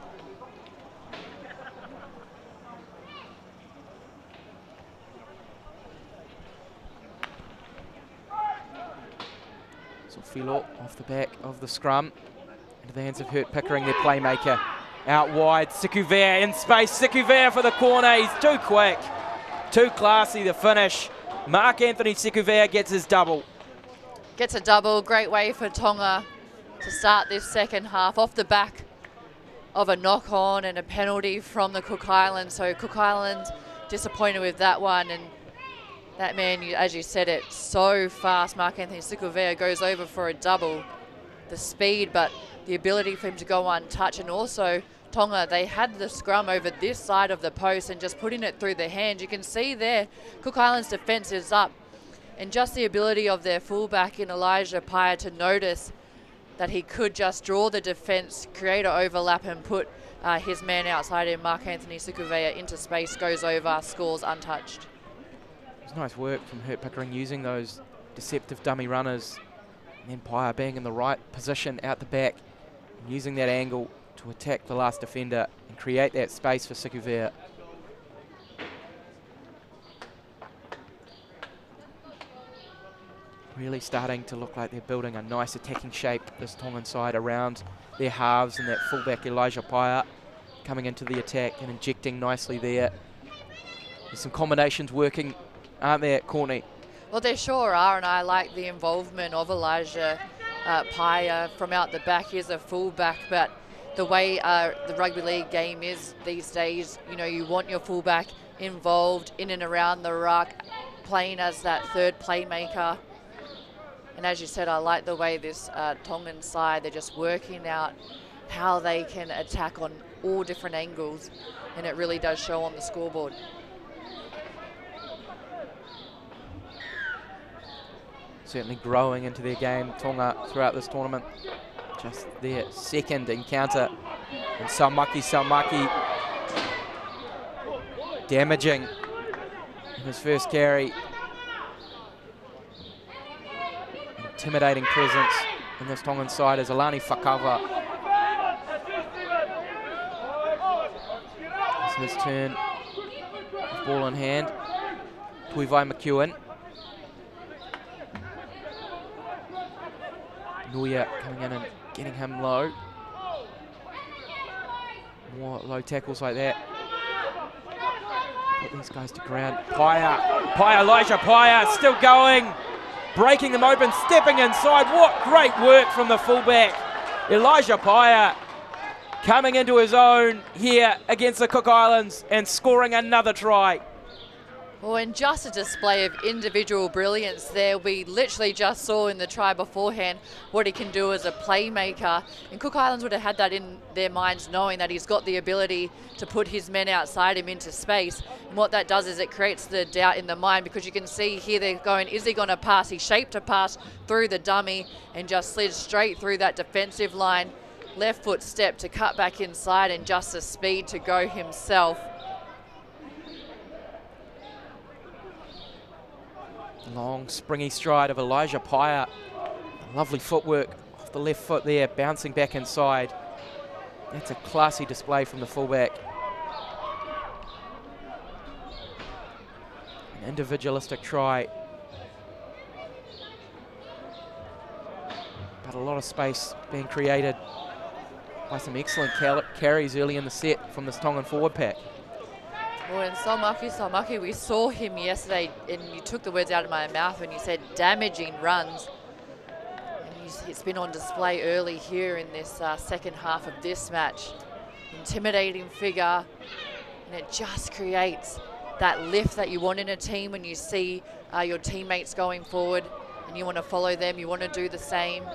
[SPEAKER 1] So Filo off the back of the scrum. Into the hands of Hurt Pickering, their playmaker. Out wide, Sikuvea in space. Sikuvea for the corner. He's too quick. Too classy, the finish. Mark Anthony Sikuvea gets his double.
[SPEAKER 2] Gets a double. Great way for Tonga to start this second half off the back of a knock-on and a penalty from the Cook Islands. So Cook Islands disappointed with that one. And that man, as you said it, so fast. Mark Anthony Sikuvea goes over for a double. The speed, but the ability for him to go untouched. And also Tonga, they had the scrum over this side of the post and just putting it through the hand. You can see there, Cook Islands defence is up. And just the ability of their fullback in Elijah Paya to notice that he could just draw the defence, create an overlap and put his man outside him, Mark Anthony Sikuvea, into space, goes over, scores untouched.
[SPEAKER 1] It was nice work from Hurt Pickering using those deceptive dummy runners. And then Paya being in the right position out the back and using that angle to attack the last defender and create that space for Sikuvea. Really starting to look like they're building a nice attacking shape, this Tongan side, around their halves, and that fullback Elijah Paya coming into the attack and injecting nicely there. There's some combinations working, aren't there, Courtney?
[SPEAKER 2] Well, there sure are, and I like the involvement of Elijah Paya from out the back. He's a fullback, but the way the rugby league game is these days, you know, you want your fullback involved in and around the ruck, playing as that third playmaker. And as you said, I like the way this Tongan side, they're just working out how they can attack on all different angles, and it really does show on the scoreboard.
[SPEAKER 1] Certainly growing into their game, Tonga, throughout this tournament. Just their second encounter. And Salmaki damaging in his first carry. Intimidating presence in this Tongan side as Alani Whakava. It's his turn. Ball in hand. Tuivai McEwen. Nuia coming in and getting him low. More low tackles like that. Put these guys to ground. Elijah Paya still going. Breaking them open, stepping inside. What great work from the fullback. Elijah Paya coming into his own here against the Cook Islands and scoring another try.
[SPEAKER 2] Well, and just a display of individual brilliance there. We literally just saw in the try beforehand what he can do as a playmaker. And Cook Islands would have had that in their minds, knowing that he's got the ability to put his men outside him into space. And what that does is it creates the doubt in the mind, because you can see here they're going, is he going to pass? He shaped a pass through the dummy and just slid straight through that defensive line. Left foot step to cut back inside, and just the speed to go himself.
[SPEAKER 1] Long springy stride of Elijah Paya. Lovely footwork off the left foot there, bouncing back inside. That's a classy display from the fullback. An individualistic try. But a lot of space being created by some excellent carries early in the set from this Tongan forward pack.
[SPEAKER 2] Well, and Salmaki, we saw him yesterday, and you took the words out of my mouth when you said damaging runs. And it's been on display early here in this second half of this match. Intimidating figure, and it just creates that lift that you want in a team when you see your teammates going forward and you want to follow them, you want to do the same.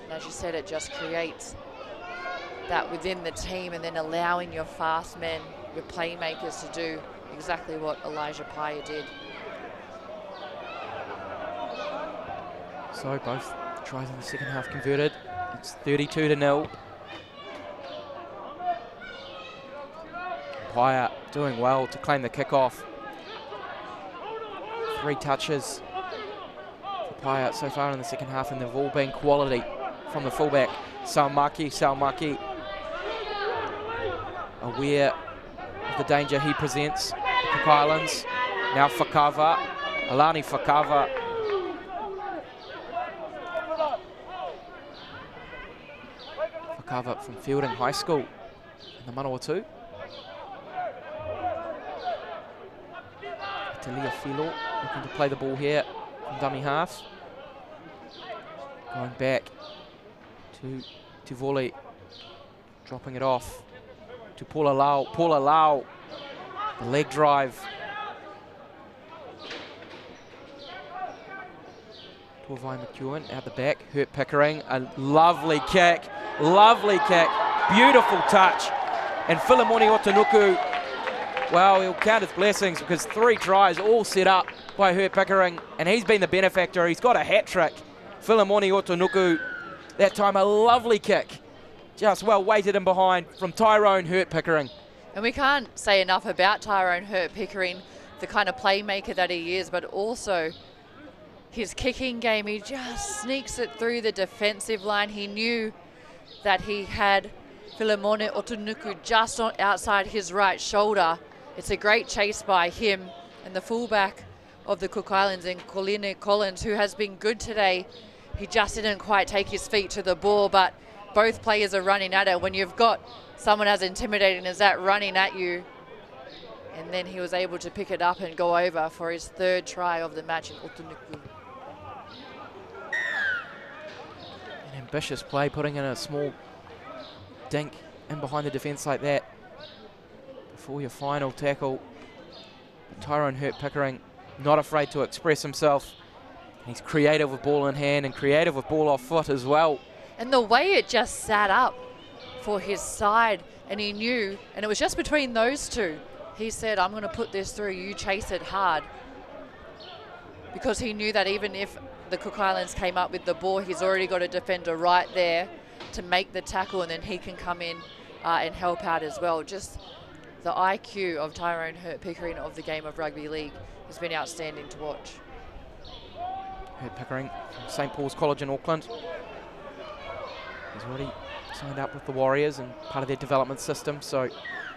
[SPEAKER 2] And as you said, it just creates that within the team, and then allowing your fast men your playmakers to do exactly what Elijah Paya did.
[SPEAKER 1] So both tries in the second half converted. It's 32-0. Paya doing well to claim the kickoff. 3 touches for Paya so far in the second half, and they've all been quality from the fullback. Salmaki, aware of the danger he presents. Cook Islands, now Fakava, Alani Fakava. Fakava from Fielding High School in the Manawatu. Talia Filo looking to play the ball here from dummy half. Going back to Tivoli, dropping it off to Paula Lau, the leg drive. Torvai McEwen out the back, Hurt Pickering, a lovely kick, beautiful touch. And Filimon Uku, well, he'll count his blessings because 3 tries all set up by Hurt Pickering, and he's been the benefactor. He's got a hat trick. Filimon Uku, that time a lovely kick, just well weighted in behind from Tyrone Hurt Pickering.
[SPEAKER 2] And we can't say enough about Tyrone Hurt Pickering, the kind of playmaker that he is, but also his kicking game. He just sneaks it through the defensive line. He knew that he had Filimon Uku just on outside his right shoulder. It's a great chase by him, and the fullback of the Cook Islands in Colin Collins, who has been good today. He just didn't quite take his feet to the ball, but both players are running at it. When you've got someone as intimidating as that running at you, and then he was able to pick it up and go over for his 3rd try of the match in Otunuku.
[SPEAKER 1] An ambitious play, putting in a small dink in behind the defence like that before your final tackle. Tyrone Hurt Pickering not afraid to express himself. He's creative with ball in hand and creative with ball off foot as well.
[SPEAKER 2] And the way it just sat up for his side, and he knew, and it was just between those two. He said, I'm going to put this through, you chase it hard. Because he knew that even if the Cook Islands came up with the ball, he's already got a defender right there to make the tackle, and then he can come in and help out as well. Just the IQ of Tyrone Hurt Pickering of the game of rugby league has been outstanding to watch.
[SPEAKER 1] Hurt Pickering from St. Paul's College in Auckland. He's already signed up with the Warriors and part of their development system, so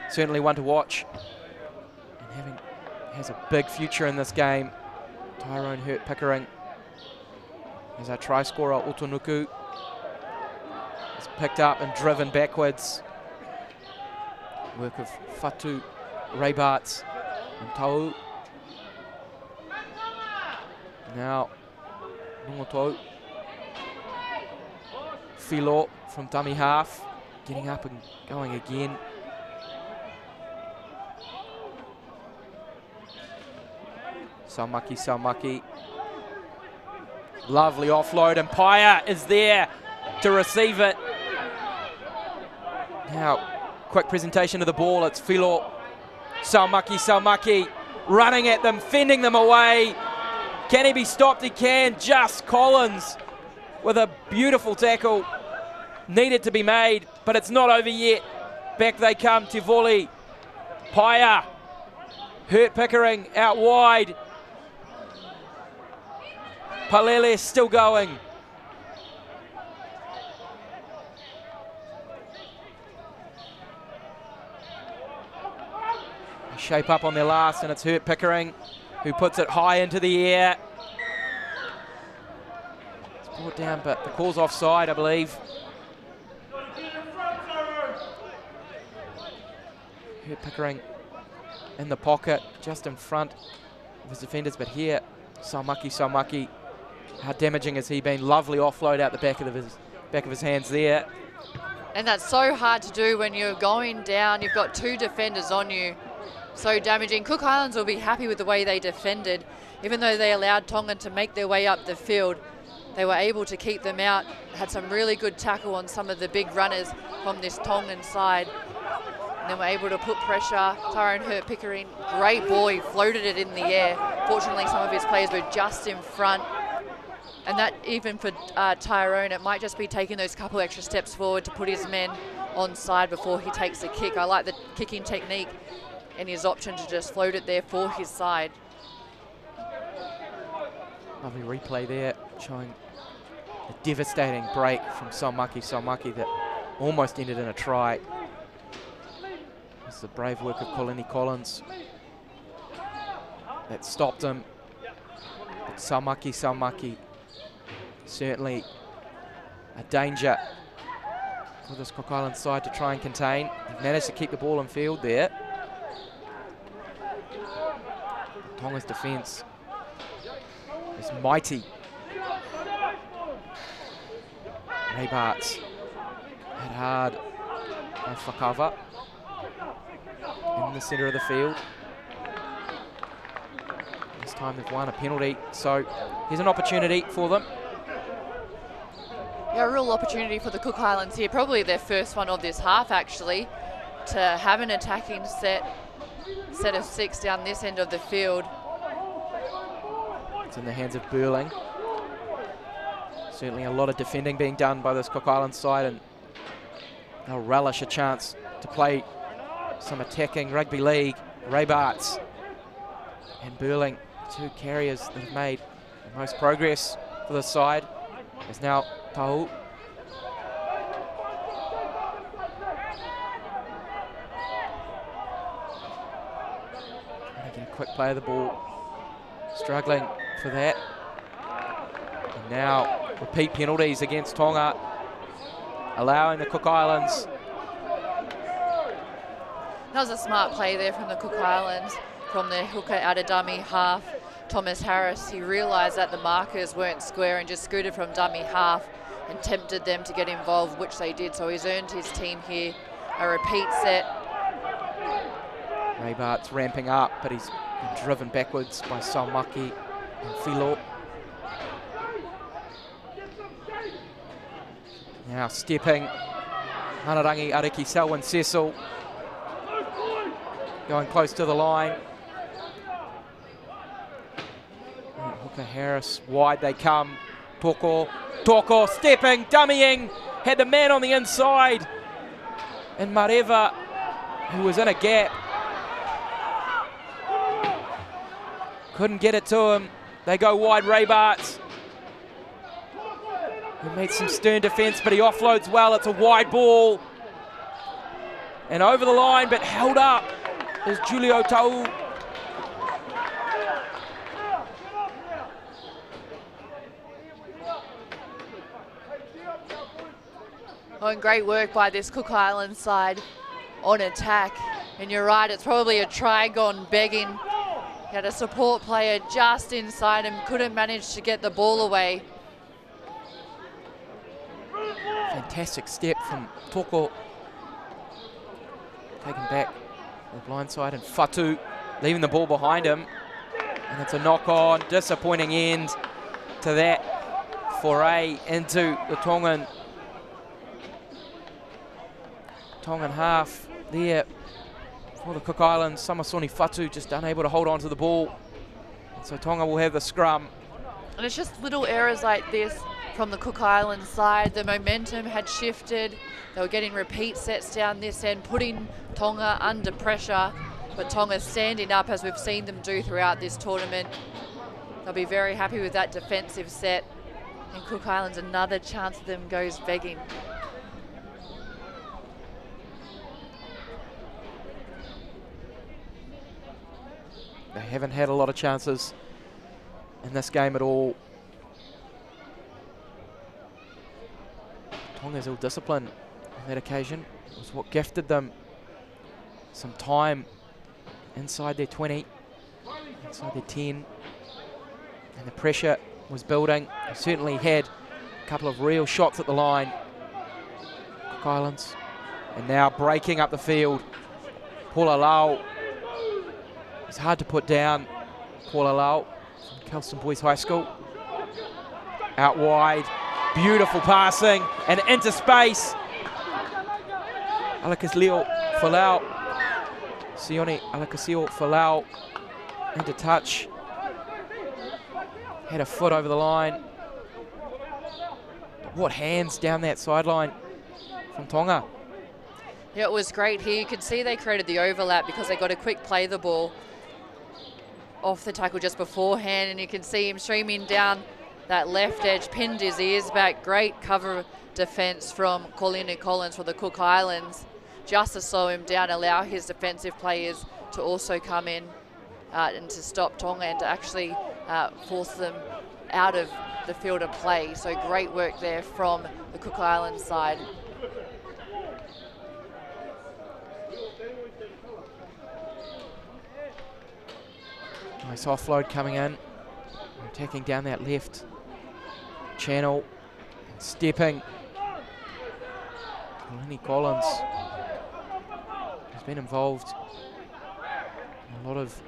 [SPEAKER 1] certainly one to watch. And has a big future in this game. Tyrone Hurt Pickering is our try scorer. Utunuku is picked up and driven backwards. Work of Fatu Raybarts and Tau. Now Nungotou. Filo from dummy half, getting up and going again. Salmaki. Lovely offload, and Paya is there to receive it. Now, quick presentation of the ball. It's Filo. Salmaki running at them, fending them away. Can he be stopped? He can. Just Collins with a beautiful tackle. Needed to be made, but it's not over yet. Back they come, Tivoli. Paya. Hurt Pickering out wide. Palele still going. They shape up on their last, and it's Hurt Pickering who puts it high into the air. It's brought down, but the call's offside, I believe. Hurt Pickering in the pocket, just in front of his defenders, but here, Salmaki. How damaging has he been? Lovely offload out the back of his hands there.
[SPEAKER 2] And that's so hard to do when you're going down. You've got 2 defenders on you. So damaging. Cook Islands will be happy with the way they defended. Even though they allowed Tongan to make their way up the field, they were able to keep them out. Had some really good tackle on some of the big runners from this Tongan side. and then we're able to put pressure. Tyrone Hurt-Pickering, great ball, he floated it in the air. Fortunately, some of his players were just in front. And that, even for Tyrone, it might just be taking those couple extra steps forward to put his men on side before he takes the kick. I like the kicking technique and his option to just float it there for his side.
[SPEAKER 1] Lovely replay there, showing a devastating break from Salmaki that almost ended in a try. It's the brave work of Colini Collins that stopped him. But Salmaki, certainly a danger for this Cook Islands side to try and contain. They've managed to keep the ball in field there. Tonga's defence is mighty. Ray Bart's hit hard on Fakava in the centre of the field. This time they've won a penalty, so here's an opportunity for them.
[SPEAKER 2] Yeah, a real opportunity for the Cook Islands here, probably their first one of this half actually, to have an attacking set of 6 down this end of the field.
[SPEAKER 1] It's in the hands of Burling. Certainly a lot of defending being done by this Cook Islands side, and they'll relish a chance to play some attacking rugby league. Ray Bart's and Burling, two carriers that have made the most progress for the side. There's now Tau. Making a quick play of the ball. Struggling for that. And now repeat penalties against Tonga, allowing the Cook Islands.
[SPEAKER 2] That was a smart play there from the Cook Islands, from their hooker out of dummy half, Thomas Harris. He realised that the markers weren't square and just scooted from dummy half and tempted them to get involved, which they did. So he's earned his team here a repeat set.
[SPEAKER 1] Ray Bart's ramping up, but he's been driven backwards by Salmaki and Filo. Now stepping, Hanarangi, Ariki, Selwyn, Cecil. Going close to the line. And hooker Harris, wide they come. Toko stepping, dummying, had the man on the inside. And Mareva, who was in a gap, couldn't get it to him. They go wide, Ray Bart's. He made some stern defence, but he offloads well. It's a wide ball. And over the line, but held up is Julio Tau.
[SPEAKER 2] Oh, and great work by this Cook Islands side on attack. And you're right, it's probably a try gone begging. He had a support player just inside him, couldn't manage to get the ball away.
[SPEAKER 1] Fantastic step from Toko. Taken back to the blind side, and Fatu leaving the ball behind him. And it's a knock on, disappointing end to that foray into the Tongan half there for the Cook Islands. Samasoni Fatu just unable to hold on to the ball. And so Tonga will have the scrum.
[SPEAKER 2] And it's just little errors like this from the Cook Islands side. The momentum had shifted. They were getting repeat sets down this end, putting Tonga under pressure. But Tonga standing up, as we've seen them do throughout this tournament. They'll be very happy with that defensive set. And Cook Islands, another chance of them goes begging.
[SPEAKER 1] They haven't had a lot of chances in this game at all. Tonga's ill discipline on that occasion was what gifted them some time inside their 20, inside their 10, and the pressure was building. They certainly had a couple of real shots at the line, Cook Islands, and now breaking up the field. Paula Lau, it's hard to put down. Paula Lau from Kelston Boys High School, out wide. Beautiful passing and into space. Alakas Leo Falau Sione Alakasio Falau into touch. Had a foot over the line. What hands down that sideline from Tonga.
[SPEAKER 2] Yeah, it was great here. You could see they created the overlap because they got a quick play the ball off the tackle just beforehand, and you can see him streaming down that left edge, pinned his ears back. Great cover defense from Colini Collins for the Cook Islands, just to slow him down, allow his defensive players to also come in and to stop Tonga and to actually force them out of the field of play. So great work there from the Cook Islands side.
[SPEAKER 1] Nice offload coming in, attacking down that left channel, stepping. Colini Collins has been involved in a lot of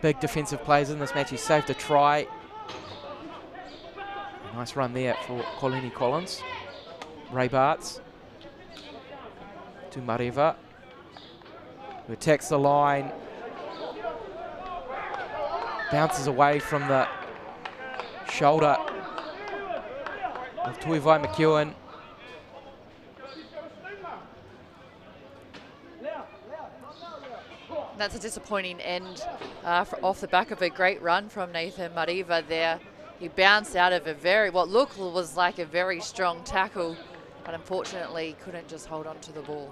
[SPEAKER 1] big defensive plays in this match. He saved a try. Nice run there for Colini Collins. Ray Bartz to Mareva, who attacks the line. Bounces away from the shoulder of Tuivai McEwen.
[SPEAKER 2] That's a disappointing end off the back of a great run from Nathan Mareva there. He bounced out of what looked was like a very strong tackle, but unfortunately couldn't just hold on to the ball.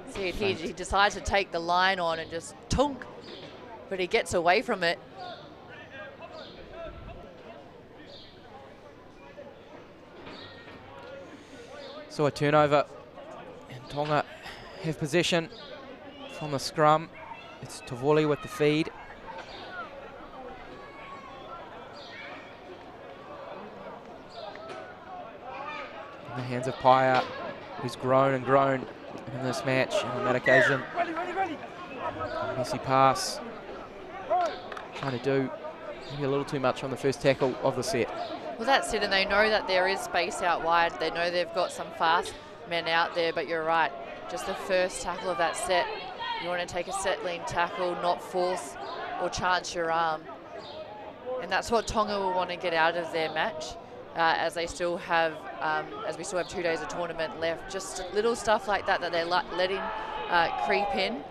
[SPEAKER 2] See it here, he decides to take the line on and just tunk, but he gets away from it.
[SPEAKER 1] So a turnover, and Tonga have possession from the scrum. It's Tavoli with the feed. In the hands of Paia, who's grown and grown in this match, and on that occasion, messy pass, trying to do maybe a little too much on the first tackle of the set.
[SPEAKER 2] Well, that's it, and they know that there is space out wide. They know they've got some fast men out there, but you're right, just the first tackle of that set, you want to take a set-lean tackle, not force or chance your arm. And that's what Tonga will want to get out of their match, as they still have, as we still have 2 days of tournament left. Just little stuff like that they're letting creep in.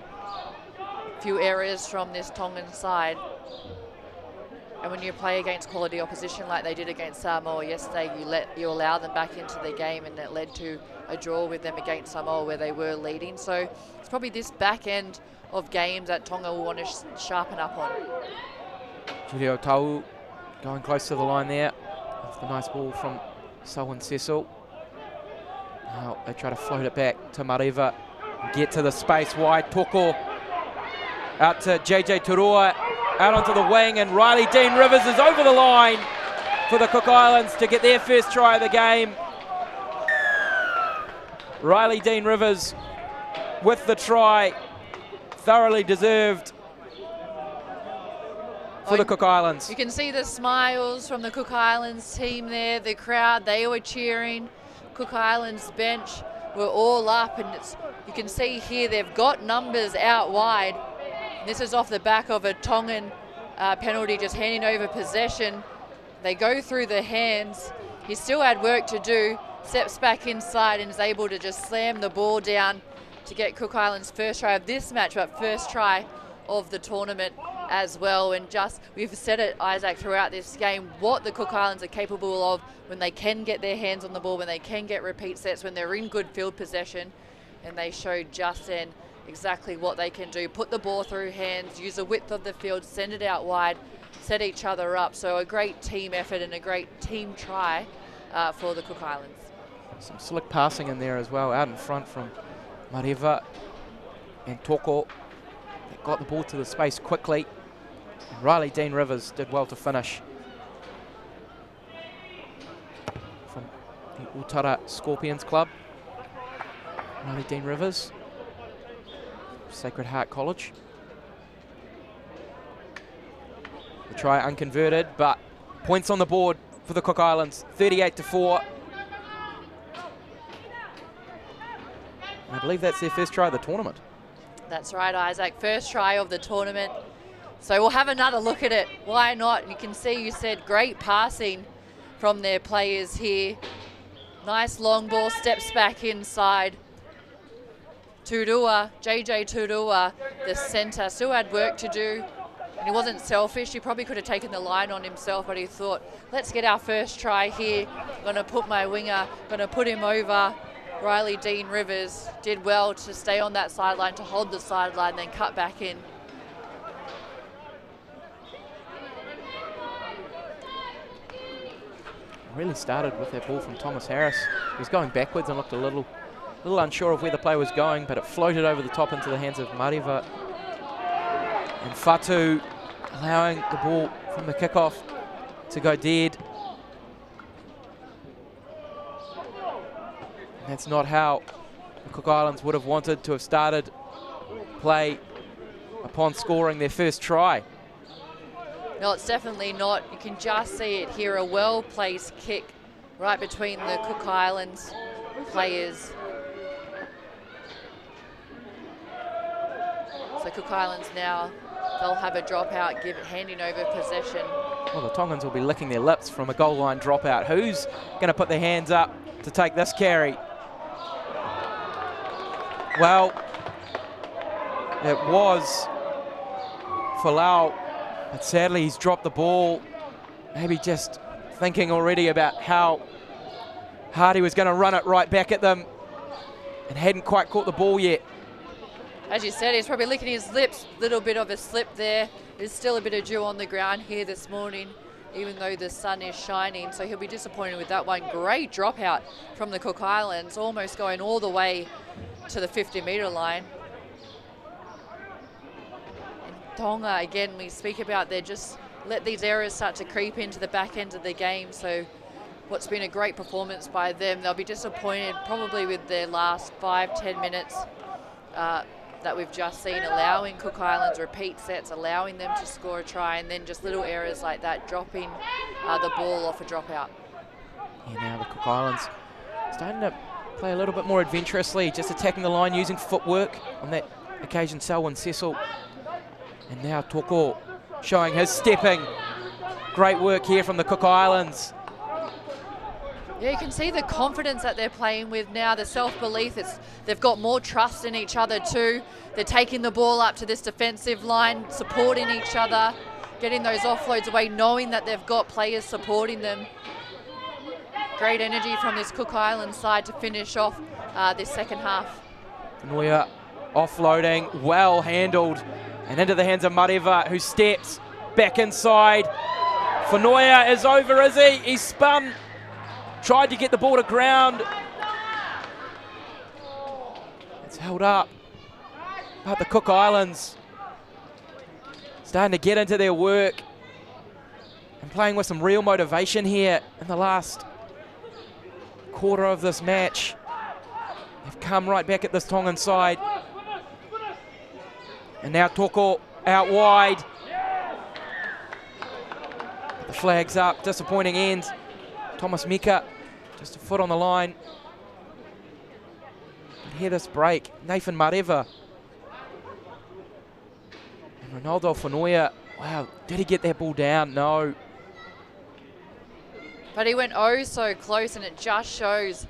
[SPEAKER 2] A few areas from this Tongan side. And when you play against quality opposition like they did against Samoa yesterday, you allow them back into the game, and it led to a draw with them against Samoa where they were leading. So it's probably this back end of games that Tonga will want to sharpen up on.
[SPEAKER 1] Julio Tau going close to the line there. That's the nice ball from Selwyn Cecil. Now they try to float it back to Mareva. Get to the space wide. Toko out to JJ Turua. Out onto the wing, and Riley Dean Rivers is over the line for the Cook Islands to get their first try of the game. Riley Dean Rivers with the try, thoroughly deserved for the Cook Islands.
[SPEAKER 2] You can see the smiles from the Cook Islands team there, the crowd, they were cheering. Cook Islands bench were all up, and you can see here they've got numbers out wide. This is off the back of a Tongan penalty, just handing over possession. They go through the hands. He still had work to do, steps back inside and is able to just slam the ball down to get Cook Island's first try of this match, but first try of the tournament as well. And just, we've said it, Isaac, throughout this game, what the Cook Islands are capable of when they can get their hands on the ball, when they can get repeat sets, when they're in good field possession. And they showed just then exactly what they can do. Put the ball through hands, use the width of the field, send it out wide, set each other up. So a great team effort and a great team try for the Cook Islands.
[SPEAKER 1] Some slick passing in there as well, out in front from Mareva and Toko. They got the ball to the space quickly. And Riley Dean Rivers did well to finish. From the Utara Scorpions Club. Riley Dean Rivers, Sacred Heart College. The try unconverted, but points on the board for the Cook Islands, 38-4. And I believe that's their first try of the tournament.
[SPEAKER 2] That's right, Isaac. First try of the tournament. So we'll have another look at it. Why not? You can see you said great passing from their players here. Nice long ball, steps back inside. Turua, JJ Turua, the centre, still had work to do. And he wasn't selfish. He probably could have taken the line on himself, but he thought, let's get our first try here. I'm going to put my winger, going to put him over. Riley Dean Rivers did well to stay on that sideline, to hold the sideline, then cut back in.
[SPEAKER 1] Really started with that ball from Thomas Harris. He was going backwards and looked a little unsure of where the play was going, but it floated over the top into the hands of Mariva. And Fatu allowing the ball from the kickoff to go dead. And that's not how the Cook Islands would have wanted to have started play upon scoring their first try.
[SPEAKER 2] No, it's definitely not. You can just see it here, a well-placed kick right between the Cook Islands players. So Cook Islands now, they'll have a dropout, handing over possession.
[SPEAKER 1] Well, the Tongans will be licking their lips from a goal line dropout. Who's going to put their hands up to take this carry? Well, it was Folau, but sadly he's dropped the ball. Maybe just thinking already about how hard he was going to run it right back at them and hadn't quite caught the ball yet.
[SPEAKER 2] As you said, he's probably licking his lips. Little bit of a slip there. There's still a bit of dew on the ground here this morning, even though the sun is shining. So he'll be disappointed with that one. Great dropout from the Cook Islands, almost going all the way to the 50-metre line. And Tonga, again, we speak about, they just let these errors start to creep into the back end of the game. So what's been a great performance by them, they'll be disappointed probably with their last 5-10 minutes that we've just seen, allowing Cook Islands repeat sets, allowing them to score a try, and then just little errors like that, dropping the ball off a dropout.
[SPEAKER 1] Yeah, now the Cook Islands starting to play a little bit more adventurously, just attacking the line using footwork. On that occasion, Selwyn Cecil. And now Toko showing his stepping. Great work here from the Cook Islands.
[SPEAKER 2] Yeah, you can see the confidence that they're playing with now, the self-belief. They've got more trust in each other too. They're taking the ball up to this defensive line, supporting each other, getting those offloads away, knowing that they've got players supporting them. Great energy from this Cook Island side to finish off this second half.
[SPEAKER 1] Noya offloading, well handled, and into the hands of Mareva, who steps back inside. Fanoia is over, is he? He's spun. Tried to get the ball to ground. It's held up. But the Cook Islands starting to get into their work and playing with some real motivation here in the last quarter of this match. They've come right back at this Tongan side. And now Toko out wide. The flag's up, disappointing end. Thomas Mika, just a foot on the line. And hear this break, Nathan Mareva. And Ronaldo Fanoia, wow, did he get that ball down? No.
[SPEAKER 2] But he went oh so close, and it just shows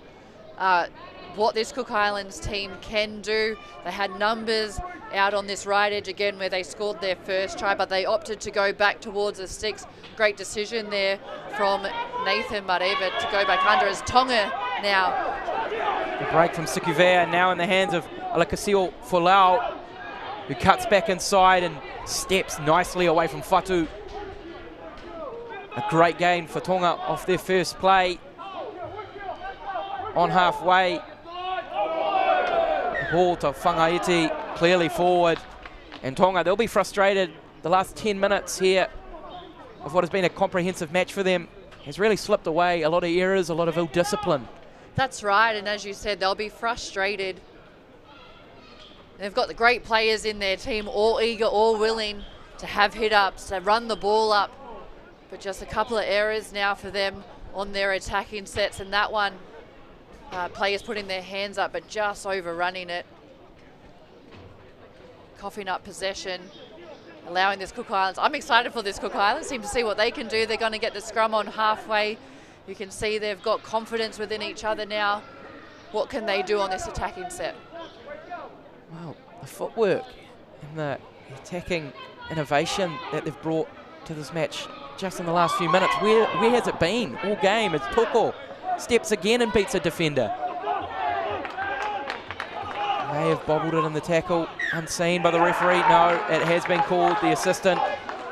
[SPEAKER 2] what this Cook Islands team can do. They had numbers out on this right edge again where they scored their first try, but they opted to go back towards the sticks. Great decision there from Nathan Mareva to go back under as Tonga now.
[SPEAKER 1] The break from Sikuvea now in the hands of Alakasio Folau, who cuts back inside and steps nicely away from Fatu. A great game for Tonga off their first play. On halfway, the ball to Whangaiti, clearly forward. And Tonga, they'll be frustrated. The last 10 minutes here of what has been a comprehensive match for them has really slipped away. A lot of errors, a lot of ill discipline.
[SPEAKER 2] That's right, and as you said, they'll be frustrated. They've got the great players in their team, all eager, all willing to have hit-ups, to run the ball up. But just a couple of errors now for them on their attacking sets, and that one players putting their hands up, but just overrunning it. Coughing up possession, allowing this Cook Islands. I'm excited for this Cook Islands team to see what they can do. They're going to get the scrum on halfway. You can see they've got confidence within each other now. What can they do on this attacking set?
[SPEAKER 1] Well, the footwork and the attacking innovation that they've brought to this match just in the last few minutes. Where has it been all game? It's Toko steps again and beats a defender. May have bobbled it in the tackle, unseen by the referee. No, it has been called. The assistant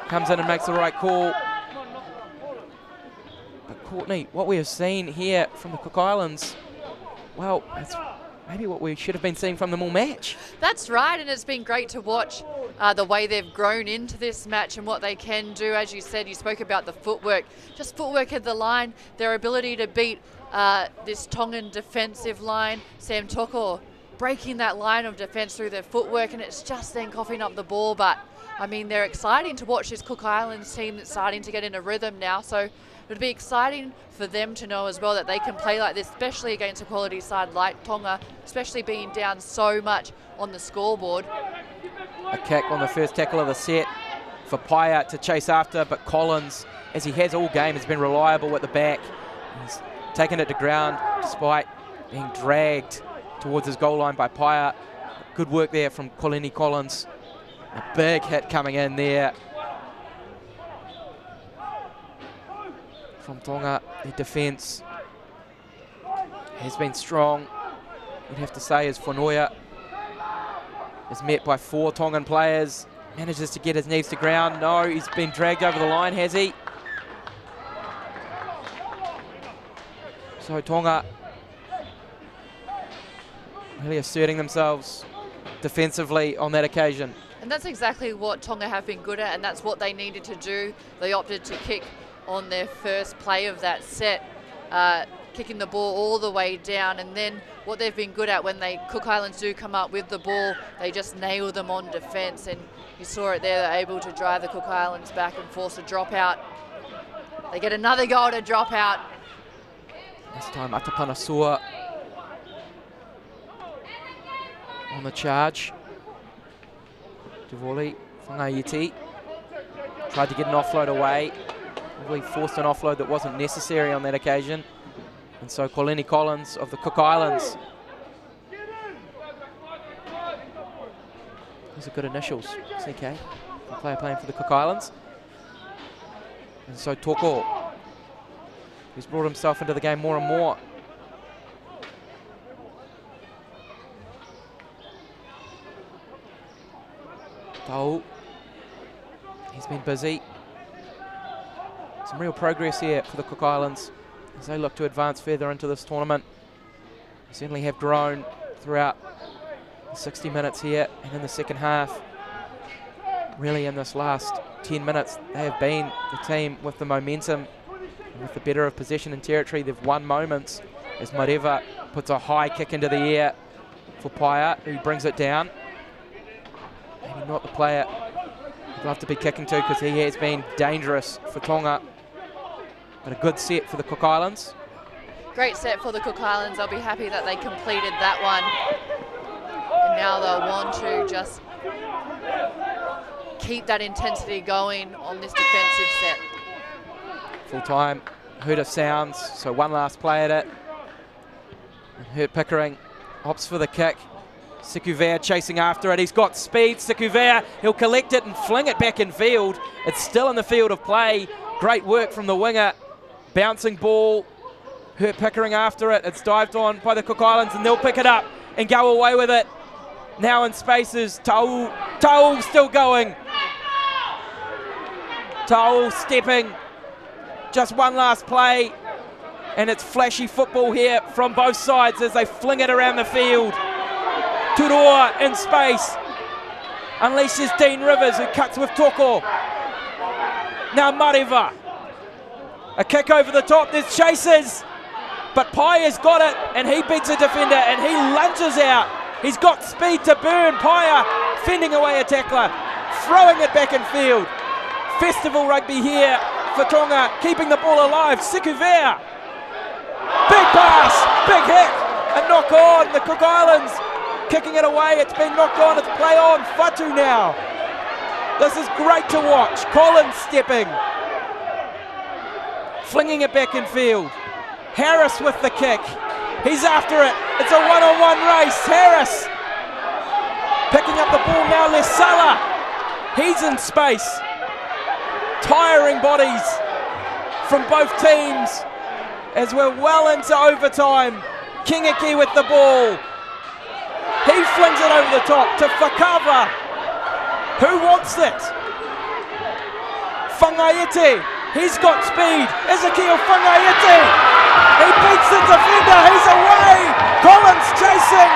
[SPEAKER 1] comes in and makes the right call. But Courtney, what we have seen here from the Cook Islands, well, it's maybe what we should have been seeing from them all match.
[SPEAKER 2] That's right, and it's been great to watch the way they've grown into this match and what they can do. As you said, you spoke about the footwork, just footwork at the line, their ability to beat this Tongan defensive line. Sam Toko breaking that line of defence through their footwork, and it's just then coughing up the ball. But I mean, they're exciting to watch this Cook Islands team that's starting to get in a rhythm now. So it'd be exciting for them to know as well that they can play like this, especially against a quality side like Tonga, especially being down so much on the scoreboard.
[SPEAKER 1] A kick on the first tackle of the set for Paia to chase after, but Collins, as he has all game, has been reliable at the back. He's taken it to ground despite being dragged towards his goal line by Paia. Good work there from Colini Collins. A big hit coming in there from Tonga. The defence has been strong, you'd have to say, as Fonoia is met by 4 Tongan players. Manages to get his knees to ground. No, he's been dragged over the line, has he? So Tonga really asserting themselves defensively on that occasion.
[SPEAKER 2] And that's exactly what Tonga have been good at, and that's what they needed to do. They opted to kick on their first play of that set, kicking the ball all the way down, and then what they've been good at when Cook Islands do come up with the ball, they just nail them on defence, and you saw it there, they're able to drive the Cook Islands back and force a dropout. They get another goal to drop out.
[SPEAKER 1] This time Atapanasua on the charge. Devoli Whangaiti tried to get an offload away. Probably forced an offload that wasn't necessary on that occasion. And so Colini Collins of the Cook Islands. Those are good initials, CK. The player playing for the Cook Islands. And so Toko, who's brought himself into the game more and more. Tau, he's been busy. Some real progress here for the Cook Islands as they look to advance further into this tournament. They certainly have grown throughout the 60 minutes here and in the second half. Really in this last 10 minutes, they have been the team with the momentum and with the better of possession and territory. They've won moments as Mareva puts a high kick into the air for Paia, who brings it down. Maybe not the player I'd love to be kicking to, because he has been dangerous for Tonga. But a good set for the Cook Islands.
[SPEAKER 2] Great set for the Cook Islands. They'll be happy that they completed that one. And now they'll want to just keep that intensity going on this defensive set.
[SPEAKER 1] Full time, Huda sounds, so one last play at it. And Hurt Pickering opts for the kick. Sikuvea chasing after it. He's got speed. Sikuvea, he'll collect it and fling it back in field. It's still in the field of play. Great work from the winger. Bouncing ball. Hurt Pickering after it. It's dived on by the Cook Islands, and they'll pick it up and go away with it. Now in spaces, Tau still going. Tau stepping. Just one last play, and it's flashy football here from both sides as they fling it around the field. Turoa in space, unleashes Dean Rivers, who cuts with Toko. Now Mareva, a kick over the top, there's chases, but Paia's got it, and he beats a defender, and he lunges out. He's got speed to burn. Paia fending away a tackler, throwing it back in field. Festival rugby here for Tonga, keeping the ball alive. Sikuvea, big pass, big hit. A knock on, the Cook Islands kicking it away. It's been knocked on, it's play on. Fatu now. This is great to watch. Collins stepping. Flinging it back in field. Harris with the kick. He's after it. It's a one-on-one race. Harris picking up the ball now. Lesala. He's in space. Tiring bodies from both teams as we're well into overtime. Kingaki with the ball. He flings it over the top to Fakava. Who wants it? Whangaete. He's got speed. Ezekiel Whangaete. He beats the defender. He's away. Collins chasing.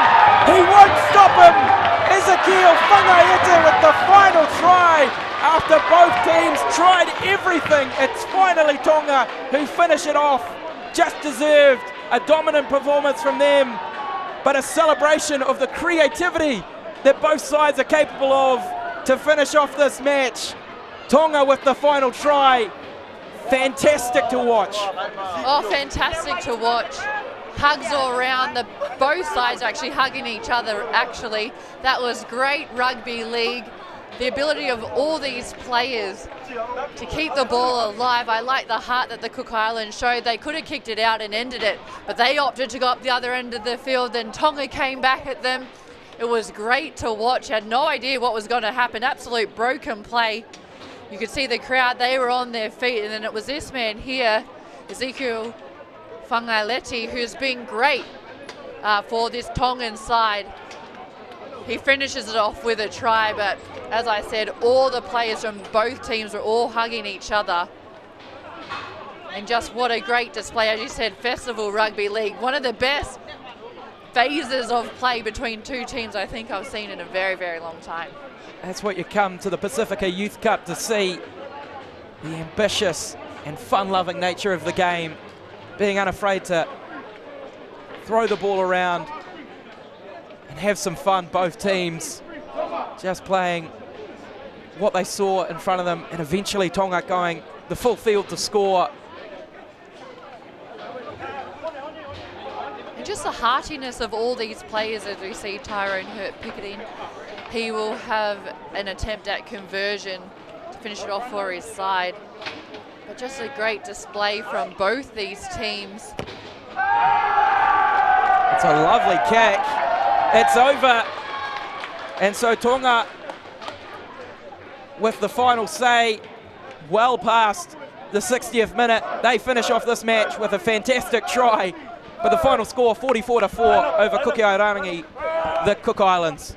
[SPEAKER 1] He won't stop him. Ezekiel Whangaete with the final try. After both teams tried everything, it's finally Tonga who finish it off. Just deserved. A dominant performance from them, but a celebration of the creativity that both sides are capable of to finish off this match. Tonga with the final try. Fantastic to watch.
[SPEAKER 2] Oh, fantastic to watch. Hugs all around. Both sides are actually hugging each other, actually. That was great rugby league. The ability of all these players to keep the ball alive. I like the heart that the Cook Islands showed. They could have kicked it out and ended it, but they opted to go up the other end of the field. Then Tonga came back at them. It was great to watch. Had no idea what was going to happen. Absolute broken play. You could see the crowd, they were on their feet, and then it was this man here, Ezekiel Whangaete, who's been great for this Tongan side. He finishes it off with a try, but as I said, all the players from both teams were all hugging each other. And just what a great display. As you said, Festival Rugby League, one of the best phases of play between two teams I think I've seen in a very, very long time.
[SPEAKER 1] That's what you come to the Pasifika Youth Cup to see. The ambitious and fun-loving nature of the game. Being unafraid to throw the ball around and have some fun, both teams just playing what they saw in front of them, and eventually Tonga going the full field to score.
[SPEAKER 2] And just the heartiness of all these players as we see Tyrone Hurt picketing. He will have an attempt at conversion to finish it off for his side. But just a great display from both these teams.
[SPEAKER 1] It's a lovely kick. It's over. And so Tonga with the final say, well past the 60th minute. They finish off this match with a fantastic try. But the final score, 44-4 over Kukiairangi, the Cook Islands.